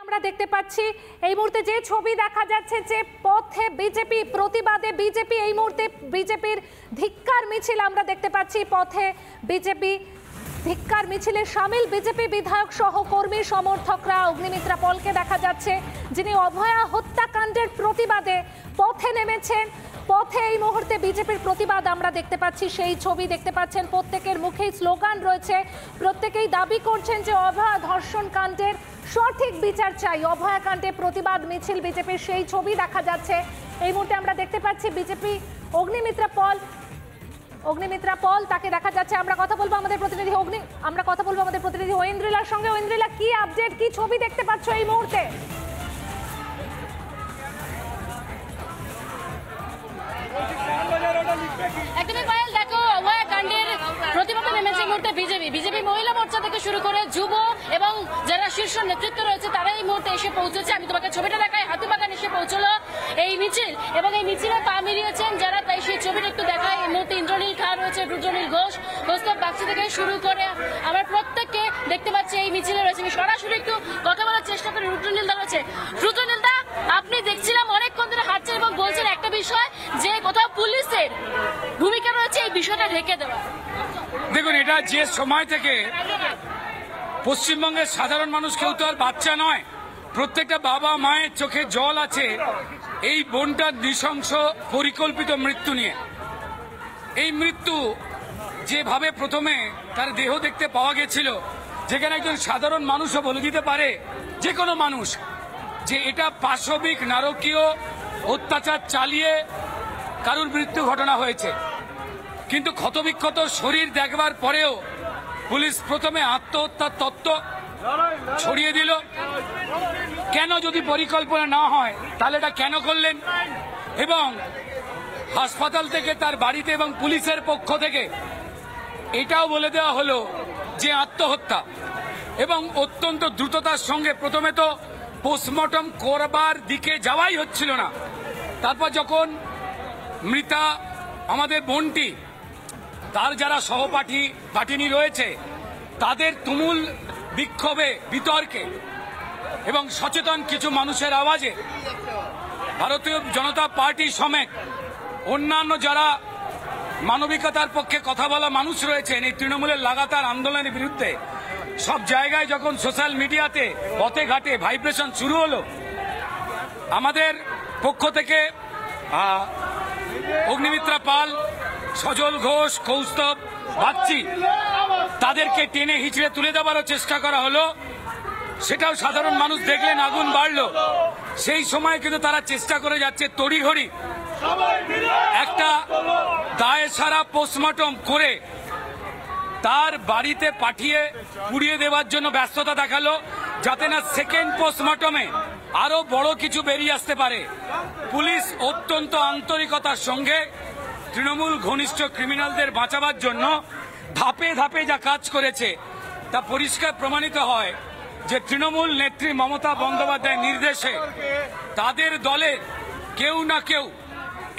আমরা দেখতে পাচ্ছি এই মুহূর্তে যে ছবি দেখা যাচ্ছে যে পথে বিজেপি প্রতিবাদে বিজেপি এই মুহূর্তে বিজেপির ধিক্কার মিছিল আমরা দেখতে পাচ্ছি পথে বিজেপি ধিক্কার মিছিলে শামিল বিজেপি বিধায়ক সহ কর্মী সমর্থকরা অগ্নিমিত্রা পলকে দেখা যাচ্ছে যিনি অভয়া হত্যাকাণ্ডের প্রতিবাদে পথে নেমেছেন। পথে এই মুহূর্তে বিজেপির প্রতিবাদ আমরা দেখতে পাচ্ছি সেই ছবি দেখতে পাচ্ছেন প্রত্যেকের মুখেই স্লোগান রয়েছে প্রত্যেকেই দাবি করছেন যে অভয়া ধর্ষণ কাণ্ডের সঠিক বিচার চাই। অভয়া কাণ্ডে প্রতিবাদ মিছিল বিজেপির সেই ছবি দেখা যাচ্ছে এই মুহূর্তে আমরা দেখতে পাচ্ছি বিজেপি অগ্নিমিত্রা পল তাকে দেখা যাচ্ছে। আমরা কথা বলবো আমাদের প্রতিনিধি ঐন্দ্রিলার সঙ্গে। ঐন্দ্রিলা, কি আপডেট, কি ছবি দেখতে পাচ্ছ এই মুহূর্তে? একদমই পায়েল, দেখো অভয়া কাণ্ডের প্রতিবাদে নেমেছে এই মুহূর্তে বিজেপি মহিলা মোর্চা থেকে শুরু করে যুব এবং যারা শীর্ষ নেতৃত্ব রয়েছে তারা এই মুহূর্তে এসে পৌঁছেছে। আমি তোমাকে ছবিটা দেখাই, হাতিবাগান এসে পৌঁছলো এই মিছিল এবং এই মিছিলে পা মিলিয়েছেন যারা, তাই সেই ছবিটা একটু দেখায়। এই মুহূর্তে ইন্দ্রনীল খা রয়েছে, রুদ্রনীল ঘোষ, কৌস্তব বাগচি থেকে শুরু করে আমরা প্রত্যেককে দেখতে পাচ্ছি এই মিছিলে রয়েছে। সরাসরি একটু কথা বলার চেষ্টা করি। রুদ্রনীল দা রয়েছে। রুদ্রনীল দা, আপনি দেখছিলাম অনেকক্ষণ ধরে হাঁটছেন এবং বলছেন একটা বিষয় যে কোথাও পুলিশের ভূমিকা রয়েছে এই বিষয়টা ঢেকে দেওয়া। দেখুন, এটা যে সময় থেকে পশ্চিমবঙ্গের সাধারণ মানুষ কেউ তো আর বাচ্চা নয়, প্রত্যেকটা বাবা মায়ের চোখে জল আছে এই বোনটার নৃশংস পরিকল্পিত মৃত্যু নিয়ে। এই মৃত্যু যেভাবে প্রথমে তার দেহ দেখতে পাওয়া গেছিল, যেখানে একজন সাধারণ মানুষও বলে দিতে পারে, যে কোনো মানুষ, যে এটা পাশবিক নারকীয় অত্যাচার চালিয়ে কারুর মৃত্যু ঘটনা হয়েছে। কিন্তু ক্ষতবিক্ষত শরীর দেখবার পরেও পুলিশ প্রথমে আত্মহত্যার তত্ত্ব ছড়িয়ে দিল। কেন, যদি পরিকল্পনা না হয় তাহলে এটা কেন করলেন? এবং হাসপাতাল থেকে তার বাড়িতে এবং পুলিশের পক্ষ থেকে এটাও বলে দেওয়া হলো যে আত্মহত্যা, এবং অত্যন্ত দ্রুততার সঙ্গে প্রথমে তো পোস্টমর্টম করবার দিকে যাওয়াই হচ্ছিল না। তারপর যখন মৃতা আমাদের বোনটি, তার যারা পাটিনী রয়েছে তাদের তুমুল বিক্ষোভে, বিতর্কে এবং সচেতন কিছু মানুষের আওয়াজে ভারতীয় জনতা পার্টি সমেত অন্যান্য যারা মানবিকতার পক্ষে কথা বলা মানুষ রয়েছেন এই তৃণমূলের লাগাতার আন্দোলনের বিরুদ্ধে, সব জায়গায় যখন সোশ্যাল মিডিয়াতে পথে ঘাটে ভাইব্রেশন শুরু হলো, আমাদের পক্ষ থেকে অগ্নিমিত্রা পাল, সজল ঘোষ, কৌস্তব বাগচি তাদেরকে টেনে হিচড়ে তুলে দেওয়ারও চেষ্টা করা হলো। সেটাও সাধারণ মানুষ দেখলেন, আগুন বাড়লো। সেই সময় কিন্তু তারা চেষ্টা করে যাচ্ছে তড়িঘড়ি একটা দায়ে সারা পোস্টমর্টম করে তার বাড়িতে পাঠিয়ে পুড়িয়ে দেওয়ার জন্য ব্যস্ততা দেখালো, যাতে না সেকেন্ড পোস্টমর্টমে আরো বড় কিছু বেরিয়ে আসতে পারে। পুলিশ অত্যন্ত আন্তরিকতার সঙ্গে তৃণমূল ঘনিষ্ঠ ক্রিমিনালদের বাঁচাবার জন্য ধাপে ধাপে যা কাজ করেছে তা পরিষ্কার প্রমাণিত হয় যে তৃণমূল নেত্রী মমতা বন্দ্যোপাধ্যায়ের নির্দেশে তাদের দলের কেউ না কেউ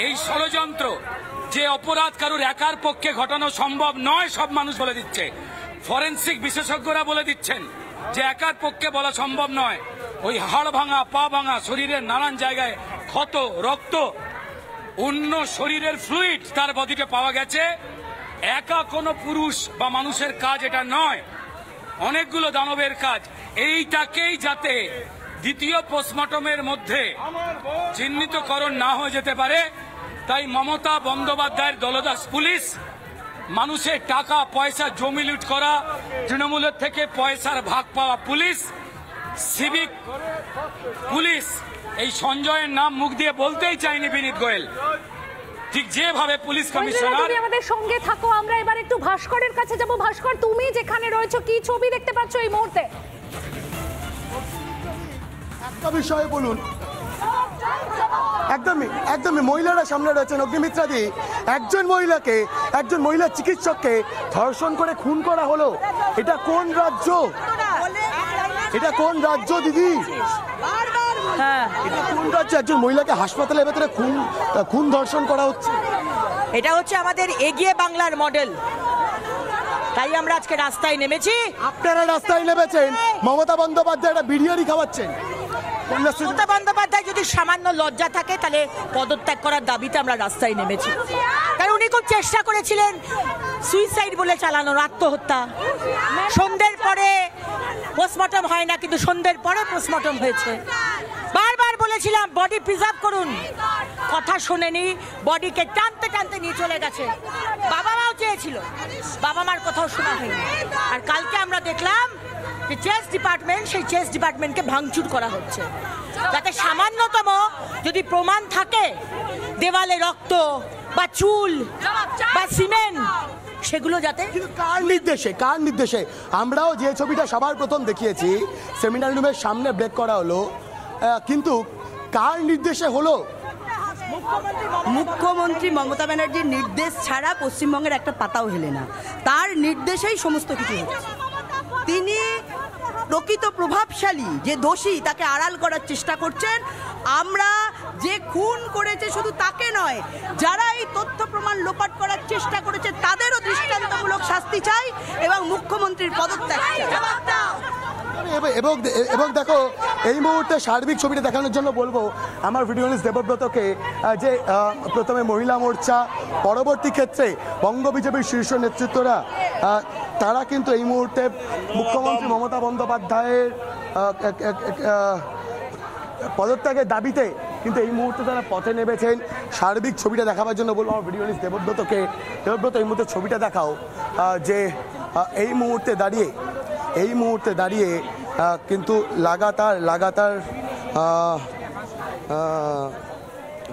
এই ষড়যন্ত্র, যে অপরাধ কারুর একার পক্ষে ঘটানো সম্ভব নয়, সব মানুষ বলে দিচ্ছে, ফরেনসিক বিশেষজ্ঞরা বলে দিচ্ছেন যে একার পক্ষে বলা সম্ভব নয়। ওই হাড় ভাঙা, পা ভাঙা, শরীরের নানান জায়গায় ক্ষত, রক্ত, অন্য শরীরের ফ্লুইড তার বডিতে পাওয়া গেছে। একা কোনো পুরুষ বা মানুষের কাজ এটা নয়, অনেকগুলো দানবের কাজ। এইটাকেই যাতে দ্বিতীয় পোস্টমর্টমের মধ্যে চিহ্নিতকরণ না হয়ে যেতে পারে, তাই মমতা বন্দ্যোপাধ্যায়ের দলদাস পুলিশ, মানুষের টাকা পয়সা জমি লুট করা, তৃণমূলের থেকে পয়সার ভাগ পাওয়া পুলিশ, সিভিক পুলিশ, এই সঞ্জয়ের নাম মুখ দিয়ে বলতেই চাইনি বিনীত গোয়েল, ঠিক যেভাবে পুলিশ কমিশনার। তুমি আমাদের সঙ্গে থাকো, আমরা এবার একটু ভাস্করের কাছে যাব। ভাস্কর, তুমি যেখানে রয়েছো কি ছবি দেখতে পাচ্ছ এই মুহূর্তে? একটা বিষয়ে বলুন। একদমই মহিলারা সামনে রয়েছেন। অগ্নিমিত্রাদি, একজন মহিলা চিকিৎসককে ধর্ষণ করে খুন করা হলো। এটা কোন রাজ্য? দিদি? এটা কোন রাজ্য? একজন মহিলাকে হাসপাতালের ভেতরে খুন ধর্ষণ করা হচ্ছে। এটা হচ্ছে আমাদের এগিয়ে বাংলার মডেল। তাই আমরা আজকে রাস্তায় নেমেছি। আপনারা রাস্তায় নেমেছেন, মমতা বন্দ্যোপাধ্যায় একটা বিরিয়ানি খাওয়াচ্ছেন। মমতা বন্দ্যোপাধ্যায় যদি সামান্য লজ্জা থাকে তাহলে পদত্যাগ করার দাবিতে আমরা রাস্তায় নেমেছি। কারণ উনি খুব চেষ্টা করেছিলেন সুইসাইড বলে চালানোর, আত্মহত্যা। সন্ধ্যের পরে পোস্টমর্টম হয় না, কিন্তু সন্ধ্যের পরে পোস্টমর্টম হয়েছে। বারবার বলেছিলাম বডি প্রিজার্ভ করুন, কথা শোনেনি, বডিকে টানতে টানতে নিয়ে চলে গেছে। বাবা মাও চেয়েছিল, বাবা মার কথাও শোনা হয়নি। আর কালকে আমরা দেখলাম যে চেস ডিপার্টমেন্ট, সেই চেস ডিপার্টমেন্টকে ভাঙচুর করা হচ্ছে, যাতে সামান্যতম যদি প্রমাণ থাকে দেওয়ালে রক্ত বা চুল বা সিমেন্ট, সেগুলো যাতে। কিন্তু কার নির্দেশে আমরাও যে ছবিটা সবার প্রথম দেখিয়েছি, সেমিনার রুমের সামনে ব্রেক করা হলো, কিন্তু কার নির্দেশে হলো? মুখ্যমন্ত্রী মমতা ব্যানার্জির নির্দেশ ছাড়া পশ্চিমবঙ্গের একটা পাতাও হেলে না, তার নির্দেশেই সমস্ত কিছু হচ্ছে। তিনি প্রকৃত প্রভাবশালী, যে দোষী তাকে আড়াল করার চেষ্টা করছেন। আমরা যে খুন করেছে শুধু তাকে নয়, যারা এই তথ্য প্রমাণ লোপাট করার চেষ্টা করেছে তাদেরও দৃষ্টান্তমূলক শাস্তি চাই এবং মুখ্যমন্ত্রীর পদত্যাগ চাই। এবং দেখো, এই মুহূর্তে সার্বিক ছবিটা দেখানোর জন্য বলবো আমার ভিডিওনিস্ট দেবব্রতকে, যে প্রথমে মহিলা মোর্চা, পরবর্তী ক্ষেত্রে বঙ্গ বিজেপির শীর্ষ নেতৃত্বরা, তারা কিন্তু এই মুহূর্তে মুখ্যমন্ত্রী মমতা বন্দ্যোপাধ্যায়ের পদত্যাগের দাবিতে কিন্তু এই মুহূর্তে তারা পথে নেমেছেন। সার্বিক ছবিটা দেখাবার জন্য বলবো আমার ভিডিওনিস্ট দেবব্রতকে। দেবব্রত, এই মুহূর্তে ছবিটা দেখাও, যে এই মুহূর্তে দাঁড়িয়ে কিন্তু লাগাতার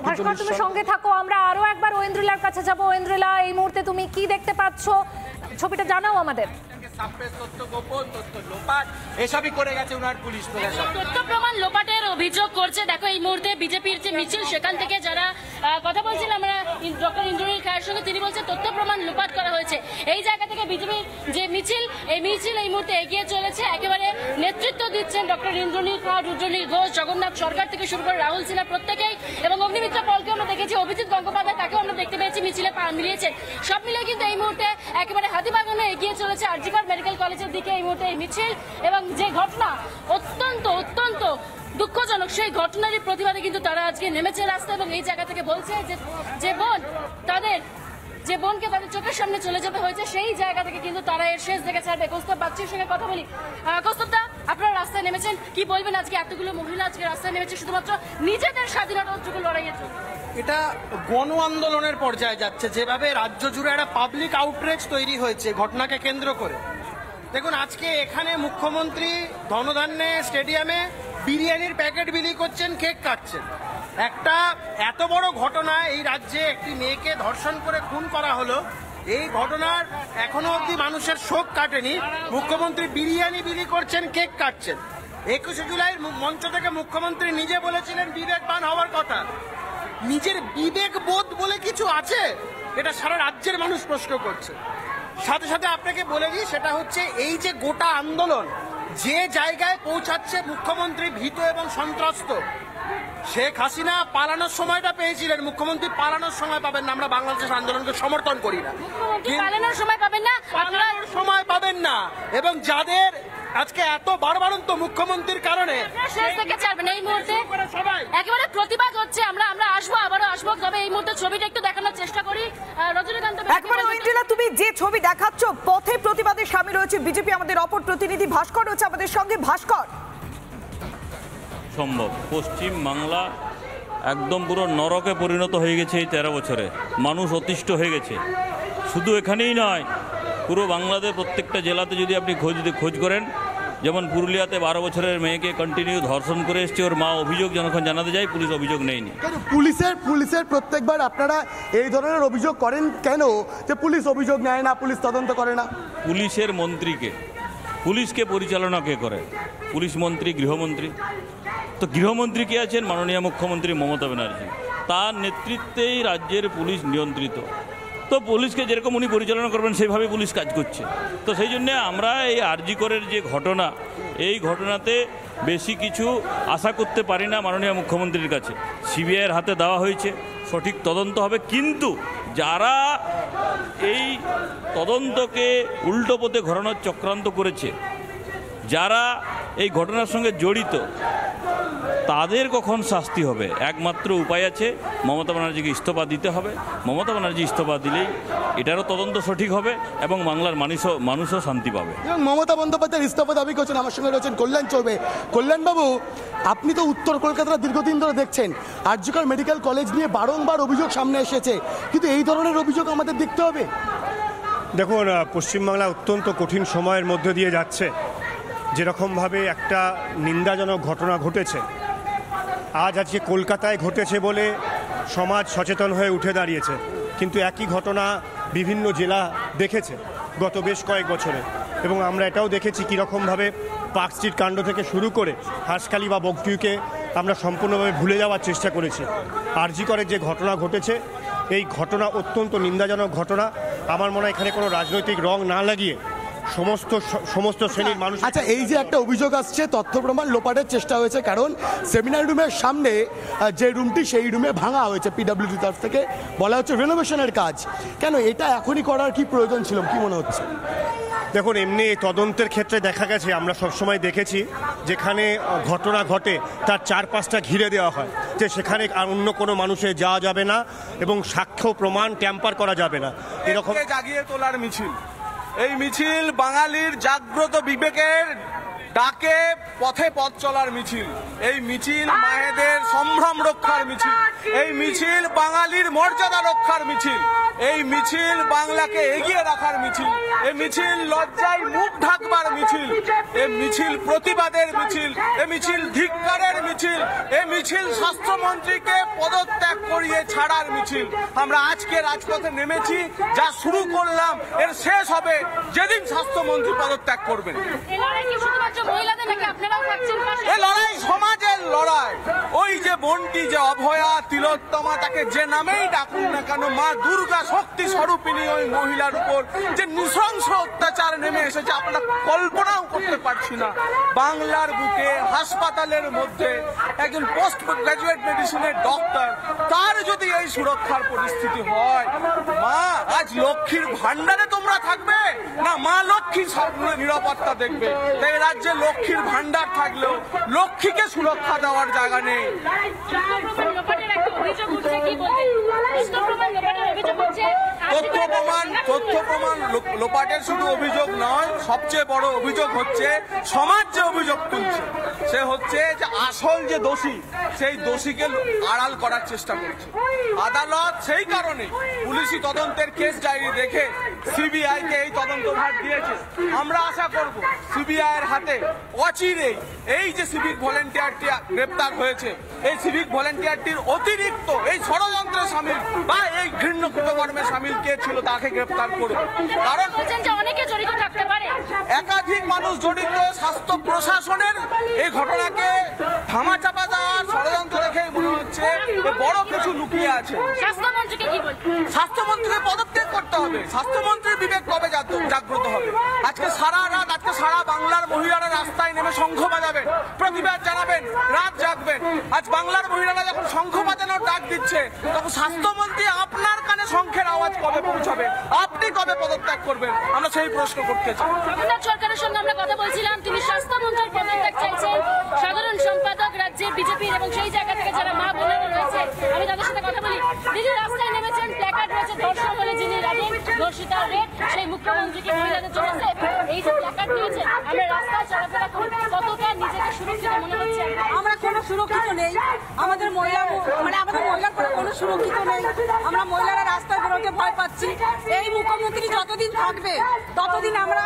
ভাস্কর, তুমি সঙ্গে থাকো। আমরা আরো একবার ঐন্দ্রিলার কাছে যাব। ঐন্দ্রিলা, এই মুহূর্তে তুমি কি দেখতে পাচ্ছ? ছবিটা জানাও আমাদের। এসবই করে গেছে উনার পুলিশ প্রশাসন। তথ্য প্রমাণ লোপাটের অভিযোগ করছে। দেখো, এই মুহূর্তে বিজেপির যে মিছিল, সেখান থেকে যারা কথা বলছিলেন আমরা ডক্টর ইন্দ্রনীল খায়ের সঙ্গে, তিনি বলছেন তথ্য প্রমাণ লোপাট করা হয়েছে। এই জায়গা থেকে বিজেপির যে মিছিল, এই মুহূর্তে এগিয়ে চলেছে। একেবারে নেতৃত্ব দিচ্ছেন ডক্টর ইন্দ্রনীল খায়, রুদ্রনীল ঘোষ, জগন্নাথ সরকার থেকে শুরু করে রাহুল সিনহা, প্রত্যেকেই। এবং অগ্নিমিত্রা পলকে আমরা দেখেছি, অভিজিৎ গঙ্গোপাধ্যায়, তাকেও আমরা দেখতে পেয়েছি মিছিলে পা মিলিয়েছেন। সব মিলিয়ে কিন্তু এই মুহূর্তে একেবারে হাতিবাগানে এগিয়ে চলেছে আরজিকর মেডিকেল কলেজের দিকে এই মুহূর্তে এই মিছিল। এবং যে ঘটনা অত্যন্ত দুঃখজনক, সেই ঘটনারই প্রতিবাদে কিন্তু তারা আজকে নেমেছে রাস্তায়। এবং এই জায়গা থেকে বলছে যে বোনকে তাদের চোখের সামনে চলে যেতে হয়েছে, সেই জায়গা থেকে কিন্তু তারা এর শেষ দেখে ছাড়বে। কৌস্তব বাগচির সঙ্গে কথা বলি। কৌস্তবদা, আপনারা রাস্তায় নেমেছেন, কি বলবেন? আজকে এতগুলো মহিলা আজকে রাস্তায় নেমেছে শুধুমাত্র নিজেদের স্বাধীনতাটুকু লড়াইয়ের জন্য। এটা গণ আন্দোলনের পর্যায়ে যাচ্ছে, যেভাবে রাজ্য জুড়ে একটা পাবলিক আউটরেজ তৈরি হয়েছে ঘটনাকে কেন্দ্র করে। দেখুন, আজকে এখানে মুখ্যমন্ত্রী ধনধান্যে স্টেডিয়ামে বিরিয়ানির প্যাকেট বিলি করছেন, কেক কাটছেন। একটা এত বড় ঘটনা, এই রাজ্যে একটি মেয়েকে ধর্ষণ করে খুন করা হলো, এই ঘটনার এখনো অবধি মানুষের শোক কাটেনি। মুখ্যমন্ত্রী বিরিয়ানি বিলি করছেন, কেক কাটছেন। 21শে জুলাইয়ের মঞ্চ থেকে মুখ্যমন্ত্রী নিজে বলেছিলেন বিবেকবান হওয়ার কথা। নিজের বিবেক বোধ বলে কিছু আছে? এটা সারা রাজ্যের মানুষ প্রশ্ন করছে। সাথে সাথে আপনাকে বলে দিই, সেটা হচ্ছে এই যে গোটা আন্দোলন যে জায়গায় পৌঁছাচ্ছে, মুখ্যমন্ত্রী ভীত এবং সন্ত্রস্ত। শেখ হাসিনা পালানোর সময়টা পেয়েছিলেন, মুখ্যমন্ত্রী পালানোর সময় পাবেন না। আমরা বাংলাদেশ আন্দোলনকে সমর্থন করি না, পালানোর সময় পাবেন না। এবং যাদের আজকে এত বারবারন্ত মুখ্যমন্ত্রীর কারণে এই মুহূর্তে একেবারে প্রতিবাদ হচ্ছে। আমরা আবারও আসবো, তবে এই মুহূর্তে ছবিটা একটু দেখানোর চেষ্টা করি। রজনীকান্ত, একবারে ঐন্দ্রিলা, তুমি যে ছবি দেখাচ্ছ, পথে প্রতিবাদে সামিল রয়েছে বিজেপি। আমাদের অপর প্রতিনিধি ভাস্কর রয়েছে আমাদের সঙ্গে। ভাস্কর, সম্ভব পশ্চিম বাংলা একদম পুরো নরকে পরিণত হয়ে গেছে এই 13 বছরে। মানুষ অতিষ্ঠ হয়ে গেছে। শুধু এখানেই নয়, পুরো বাংলাদেশ প্রত্যেকটা জেলাতে যদি আপনি খোঁজ করেন, যেমন পুরুলিয়াতে 12 বছরের মেয়েকে কন্টিনিউ ধর্ষণ করে এসছে, ওর মা অভিযোগ যখন জানাতে যায় পুলিশ অভিযোগ নেয়নি। পুলিশের প্রত্যেকবার আপনারা এই ধরনের অভিযোগ করেন কেন, যে পুলিশ অভিযোগ নেয় না, পুলিশ তদন্ত করে না? পুলিশের মন্ত্রীকে, পুলিশকে পরিচালনা কে করে? পুলিশ মন্ত্রী, গৃহমন্ত্রী। তো গৃহমন্ত্রী কে আছেন? মাননীয় মুখ্যমন্ত্রী মমতা ব্যানার্জি। তার নেতৃত্বেই রাজ্যের পুলিশ নিয়ন্ত্রিত। তো পুলিশকে যেরকম উনি পরিচালনা করবেন সেইভাবে পুলিশ কাজ করছে। তো সেই জন্যে আমরা এই আরজিকরের যে ঘটনা, এই ঘটনাতে বেশি কিছু আশা করতে পারি না মাননীয় মুখ্যমন্ত্রীর কাছে। সিবিআইয়ের হাতে দেওয়া হয়েছে, সঠিক তদন্ত হবে। কিন্তু যারা এই তদন্তকে উল্টো পথে ঘোরানোর চক্রান্ত করেছে, যারা এই ঘটনার সঙ্গে জড়িত, তাদের কখন শাস্তি হবে? একমাত্র উপায় আছে, মমতা ব্যানার্জিকে ইস্তফা দিতে হবে। মমতা ব্যানার্জি ইস্তফা দিলেই এটারও তদন্ত সঠিক হবে এবং বাংলার মানুষও শান্তি পাবে। এবং মমতা বন্দ্যোপাধ্যায়ের ইস্তফা দাবি করছেন। আমার সঙ্গে রয়েছেন কল্যাণ চৌবে। কল্যাণবাবু, আপনি তো উত্তর কলকাতার দীর্ঘদিন ধরে দেখছেন, আরজিকর মেডিকেল কলেজ নিয়ে বারংবার অভিযোগ সামনে এসেছে, কিন্তু এই ধরনের অভিযোগ আমাদের দেখতে হবে? দেখুন, পশ্চিমবাংলা অত্যন্ত কঠিন সময়ের মধ্যে দিয়ে যাচ্ছে। যেরকমভাবে একটা নিন্দাজনক ঘটনা ঘটেছে, আজকে কলকাতায় ঘটেছে বলে সমাজ সচেতন হয়ে উঠে দাঁড়িয়েছে, কিন্তু একই ঘটনা বিভিন্ন জেলা দেখেছে গত বেশ কয়েক বছরে। এবং আমরা এটাও দেখেছি কীরকমভাবে পার্ক স্ট্রিট কাণ্ড থেকে শুরু করে হাঁসখালি বা বকটুইকে আমরা সম্পূর্ণভাবে ভুলে যাওয়ার চেষ্টা করেছি। আরজি করের যে ঘটনা ঘটেছে, এই ঘটনা অত্যন্ত নিন্দাজনক ঘটনা। আমার মনে হয় এখানে কোনো রাজনৈতিক রং না লাগিয়ে সমস্ত শ্রেণীর মানুষ। আচ্ছা, এই যে একটা অভিযোগ আসছে, তথ্য প্রমাণ লোপাটের চেষ্টা হয়েছে, কারণ সেমিনার রুমের সামনে যে রুমটি, সেই রুমে ভাঙা হয়েছে পিডব্লিউডি তরফ থেকে, বলা হচ্ছে রেনোভেশনের কাজ। কেন এটা এখনই করার কি প্রয়োজন ছিল, কি মনে হচ্ছে? দেখুন, এমনি তদন্তের ক্ষেত্রে দেখা গেছে, আমরা সবসময় দেখেছি যেখানে ঘটনা ঘটে তার চারপাশটা ঘিরে দেওয়া হয়, যে সেখানে আর অন্য কোনো মানুষের যাওয়া যাবে না এবং সাক্ষ্য প্রমাণ ট্যাম্পার করা যাবে না। এরকম জাগিয়ে তোলার মিছিল, এই মিছিল বাঙালির জাগ্রত বিবেকের ডাকে পথে পথ চলার মিছিল। এই মিছিল মায়েদের সম্ভ্রম রক্ষার মিছিল। এই মিছিল বাঙালির মর্যাদা রক্ষার মিছিল। এই মিছিল বাংলাকে এগিয়ে রাখার মিছিল। এই মিছিল লজ্জায় মুখ ঢাকবার মিছিল। এই মিছিল প্রতিবাদের মিছিল। এই মিছিল ধিক্কারের মিছিল। এই মিছিল স্বাস্থ্যমন্ত্রীকে পদত্যাগ করিয়ে ছাড়ার মিছিল। আমরা আজকে রাজপথে নেমেছি, যা শুরু করলাম এর শেষ হবে যেদিন স্বাস্থ্যমন্ত্রী পদত্যাগ করবেন। এই লড়াই সমাজের লড়াই। ওই যে বোনটি, যে অভয়া তিলোত্তমা, তাকে যে নামেই ডাকুন না কেন, মা দুর্গা শক্তি স্বরূপিণী ওই মহিলার উপর যে নৃশংস অত্যাচার নেমে এসেছে, আমরা কল্পনাও করতে পারছি না। বাংলার বুকে হাসপাতালের মধ্যে একজন পোস্ট গ্রাজুয়েট মেডিসিনের ডক্টর, তার যদি এই সুরক্ষার পরিস্থিতি হয়, মা আজ লক্ষ্মীর ভান্ডারে তোমরা থাকবে না মা লক্ষ্মীর নিরাপত্তা দেখবে? তাই রাজ্যে লক্ষ্মীর ভান্ডার থাকলেও লক্ষ্মীকে সুরক্ষা দেওয়ার জায়গা নেই। তথ্য প্রমাণ লোপাটের শুধু অভিযোগ নয়, সবচেয়ে বড় অভিযোগ হচ্ছে সমাজ যে অভিযোগ তুলছে, সে হচ্ছে যে আসল যে দোষী, সেই দোষীকে আড়াল করার চেষ্টা করছে আদালত। সেই কারণে পুলিশি তদন্তের কেস ডায়েরি দেখে সিবিআই কে এই তদন্তভার দিয়েছে। আমরা আশা করব সিবিআই এর হাতে অচিরেই এই যে সিভিক ভলেন্টিয়ারটি গ্রেপ্তার হয়েছে, এই সিভিক ভলেন্টিয়ারটির অতিরিক্ত এই ষড়যন্ত্রে সামিল বা এই ঘৃণ্য কৃতকর্মে সামিল কে ছিল তাকে গ্রেপ্তার করবে। কারণ অনেকে জড়িত থাকতে পারে, একাধিক মানুষ জড়িত। স্বাস্থ্য প্রশাসনের এই ঘটনাকে ধামাচাপা দেওয়ার ষড়যন্ত্র দেখে মনে হচ্ছে বড় কিছু লুকিয়ে আছে। স্বাস্থ্যমন্ত্রীকে পদত্যাগ করতে হবে। স্বাস্থ্যমন্ত্রীর বিবেক কবে জাগ্রত হবে? আজকে সারা রাত, আজকে সারা বাংলার মহিলারা রাস্তায় নেমে শঙ্খ বাজাবেন, প্রতিবাদ জানাবেন, রাত জাগবেন। আজ বাংলার মহিলারা যখন শঙ্খ বাজানোর ডাক দিচ্ছে, তখন স্বাস্থ্যমন্ত্রী আপনার কানে শঙ্খের আওয়াজ কবে পৌঁছাবে? আপনি কবে পদত্যাগ করবেন? আমরা সেই প্রশ্ন করতে চাই। সরকারের সঙ্গে আমরা কথা বলছিলাম, তিনি স্বাস্থ্যমন্ত্রীর পদত্যাগ চাইছেন, সাধারণ সম্পাদক রাজ্যের বিজেপির, এবং সেই জায়গা থেকে যারা মা বোনেরা রয়েছে আমি তাদের সাথে কথা বলি। তিনি রাস্তায় নেমেছেন, প্ল্যাকার্ড রয়েছে, ধর্ষণ হলে যিনি রাজেন ধর্ষিতা রেপ, সেই মুখ্যমন্ত্রীকে মহিলাদের জন্য এই যে প্ল্যাকার্ড নিয়েছে, আমরা রাস্তায় চলাফেরা করি, কতটা নিজেকে সুরক্ষিত মনে হচ্ছে? আমরা কোনো সুরক্ষিত নেই। আমাদের মহিলার কোনো সুরক্ষিত নেই। আমরা মহিলারা রাস্তায় বেরোতে ভয় পাচ্ছি। এই মুখ্যমন্ত্রী যতদিন থাকবে ততদিন আমরা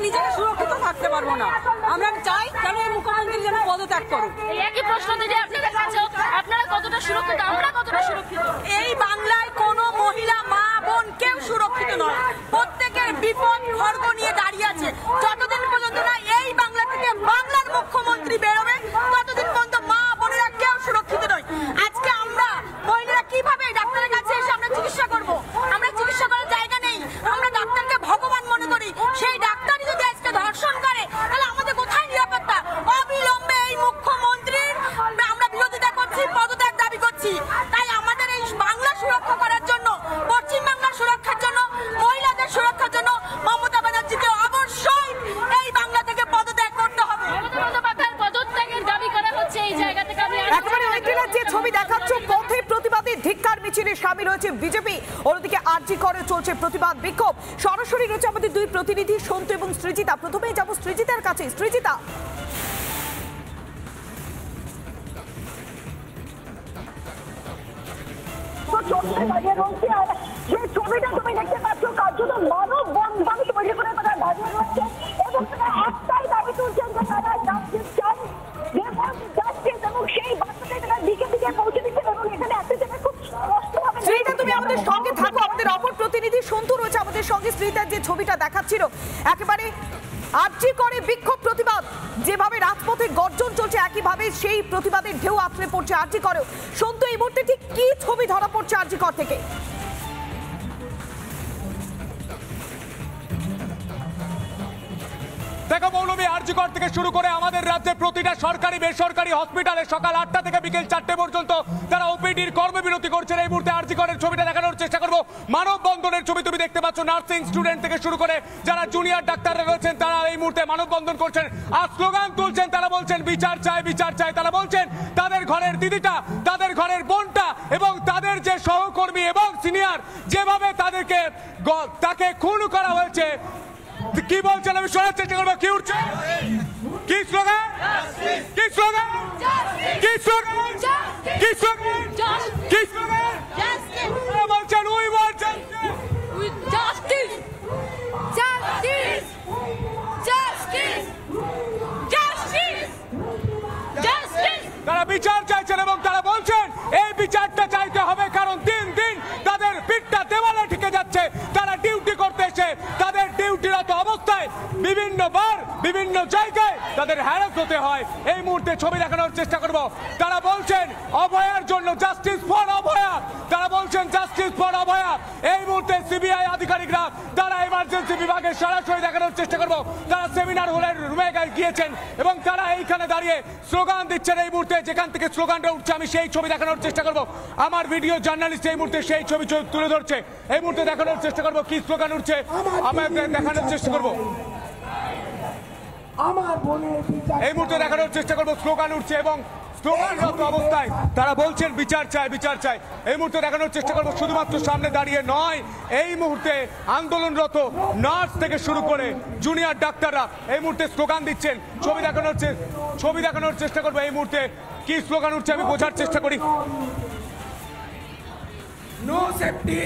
নিজেকে সুরক্ষিত থাকতে পারবো না। আমরা চাই যেন এই মুখ্যমন্ত্রী যেন পদত্যাগ করুক। এই একই প্রশ্ন দিদি আপনাদের কাছে, আপনারা কতটা সুরক্ষিত, আমরা কতটা সুরক্ষিত? এই বাংলায় কোনো মহিলা, মা, বোন কেউ সুরক্ষিত নয়। প্রত্যেকের বিপদ খড়গ নিয়ে দাঁড়িয়ে আছে। যতদিন পর্যন্ত না এই বাংলা থেকে বাংলার মুখ্যমন্ত্রী বেরোবে, ততদিন পর্যন্ত মা বোনেরা কেউ সুরক্ষিত নয়। আজকে আমরা মহিলারা কিভাবে ডাক্তারের কাছে এসে আমরা চিকিৎসা করব? আমরা চিকিৎসা করার জায়গা নেই। আমরা ডাক্তারকে ভগবান মনে করি। সেই ডাক্তারই যদি আজকে ধর্ষণ করে, তাহলে আমাদের কোথায় নিরাপত্তা? অবিলম্বে এই মুখ্যমন্ত্রীর আমরা বিরোধিতা করছি, পদত্যাগ দাবি করছি। তাই আমাদের এই বাংলা সুরক্ষা করার জন্য, পশ্চিমবাংলার সুরক্ষার জন্য, মহিলাদের সুরক্ষা প্রতিবাদ বিক্ষোভ। সরাসরি রয়েছে আমাদের দুই প্রতিনিধি সন্তু এবং সৃজিতা। প্রথমেই যাব সৃজিতার কাছে। সৃজিতা, যে ছবিটা তুমি দেখতে পাচ্ছ কার্যত মানব বন্ধন তৈরি করে তারা দাঁড়িয়ে রয়েছে এবং তারা একটাই দাবি তুলছেন যে তারা জাস্টিস চান, জাস্টিস, এবং সেই বার্তাটাই তারা দিকে দিকে পৌঁছে দিচ্ছেন। এবং এখানে একটা জায়গায় খুব স্পষ্টভাবে শ্রীতা তুমি আমাদের সঙ্গে থাকো। আমাদের অপর প্রতিনিধি সন্তু রয়েছে আমাদের সঙ্গে। শ্রীতার যে ছবিটা দেখাচ্ছিল একেবারে আরজি করে বিক্ষোভ প্রতিবাদ, যেভাবে রাজপথে গর্জন চলছে একইভাবে সেই প্রতিবাদের ঢেউ আছড়ে পড়ছে আরজি করেও। সন্তু, এই মুহূর্তে ঠিক কি ছবি ধরা পড়ছে আরজি কর থেকে? দেখো মৌলভী, আরজিকর থেকে শুরু করে আমাদের রাজ্যে প্রতিটা সরকারি বেসরকারি হসপিটালে সকাল 8টা থেকে বিকেল 4টে পর্যন্ত তারা ওপিডির কর্মবিরতি করছেন। এই মুহূর্তে আরজিকরের ছবিটা দেখানোর চেষ্টা করবো। মানববন্ধনের ছবি তুমি দেখতে পাচ্ছ। নার্সিং স্টুডেন্ট থেকে শুরু করে যারা জুনিয়র ডাক্তাররা রয়েছেন তারা এই মুহূর্তে মানববন্ধন করছেন আর স্লোগান তুলছেন। তারা বলছেন বিচার চাই, বিচার চাই। তারা বলছেন তাদের ঘরের দিদিটা, তাদের ঘরের বোনটা এবং তাদের যে সহকর্মী এবং সিনিয়র যেভাবে তাকে খুন করা হয়েছে, কি বলছেন আমি শোনার চেষ্টা করবো। কি উঠছে, কি স্লোগান, কি স্লোগান, কি স্লোগান, কি স্লোগান, কি স্লোগান বলছেন? We want justice, justice, justice, justice, justice. তারা বিচার চাইছেন এবং তারা বলছেন এই বিচারটা চাইতে হবে, কারণ দিন দিন তাদের পিঠটা দেওয়ালে ঠেকে যাচ্ছে। তারা ডিউটি করতে এসে তাদের ডিউটিরত অবস্থায় বিভিন্নবার বিভিন্ন জায়গায় তাদের হ্যারাস হতে হয়। এই মুহূর্তে ছবি দেখানোর চেষ্টা করব। তারা বলছেন অভয়ার জন্য জাস্টিস ফর অভয়া, তারা বলছেন জাস্টিস ফর অভয়া। এই মুহূর্তে সিবিআই আধিকারিকরা তারা এমার্জেন্সি বিভাগে সরাসরি দেখানোর চেষ্টা করব। তারা সেমিনার হলের রুমে গিয়েছেন এবং তারা এইখানে দাঁড়িয়ে স্লোগান দিচ্ছেন। এই মুহূর্তে যেখান থেকে স্লোগানটা উঠছে আমি সেই ছবি দেখানোর চেষ্টা করব। আমার ভিডিও জার্নালিস্ট এই মুহূর্তে সেই ছবি তুলে ধরছে। এই মুহূর্তে দেখানোর চেষ্টা করব কি স্লোগান উঠছে, আমাদের দেখানোর চেষ্টা করব। এই মুহূর্তে দেখানোর চেষ্টা করব স্লোগান উঠছে এবং স্লোগানরত অবস্থায় তারা বলছেন বিচার চাই, বিচার চাই। এই মুহূর্তে দেখানোর চেষ্টা করব শুধুমাত্র সামনে দাঁড়িয়ে নয়, এই মুহূর্তে আন্দোলনরত নার্স থেকে শুরু করে জুনিয়র ডাক্তাররা এই মুহূর্তে স্লোগান দিচ্ছেন। ছবি দেখানোর চেষ্টা করবো। এই মুহূর্তে কি স্লোগান উঠছে আমি বোঝার চেষ্টা করি। No safety,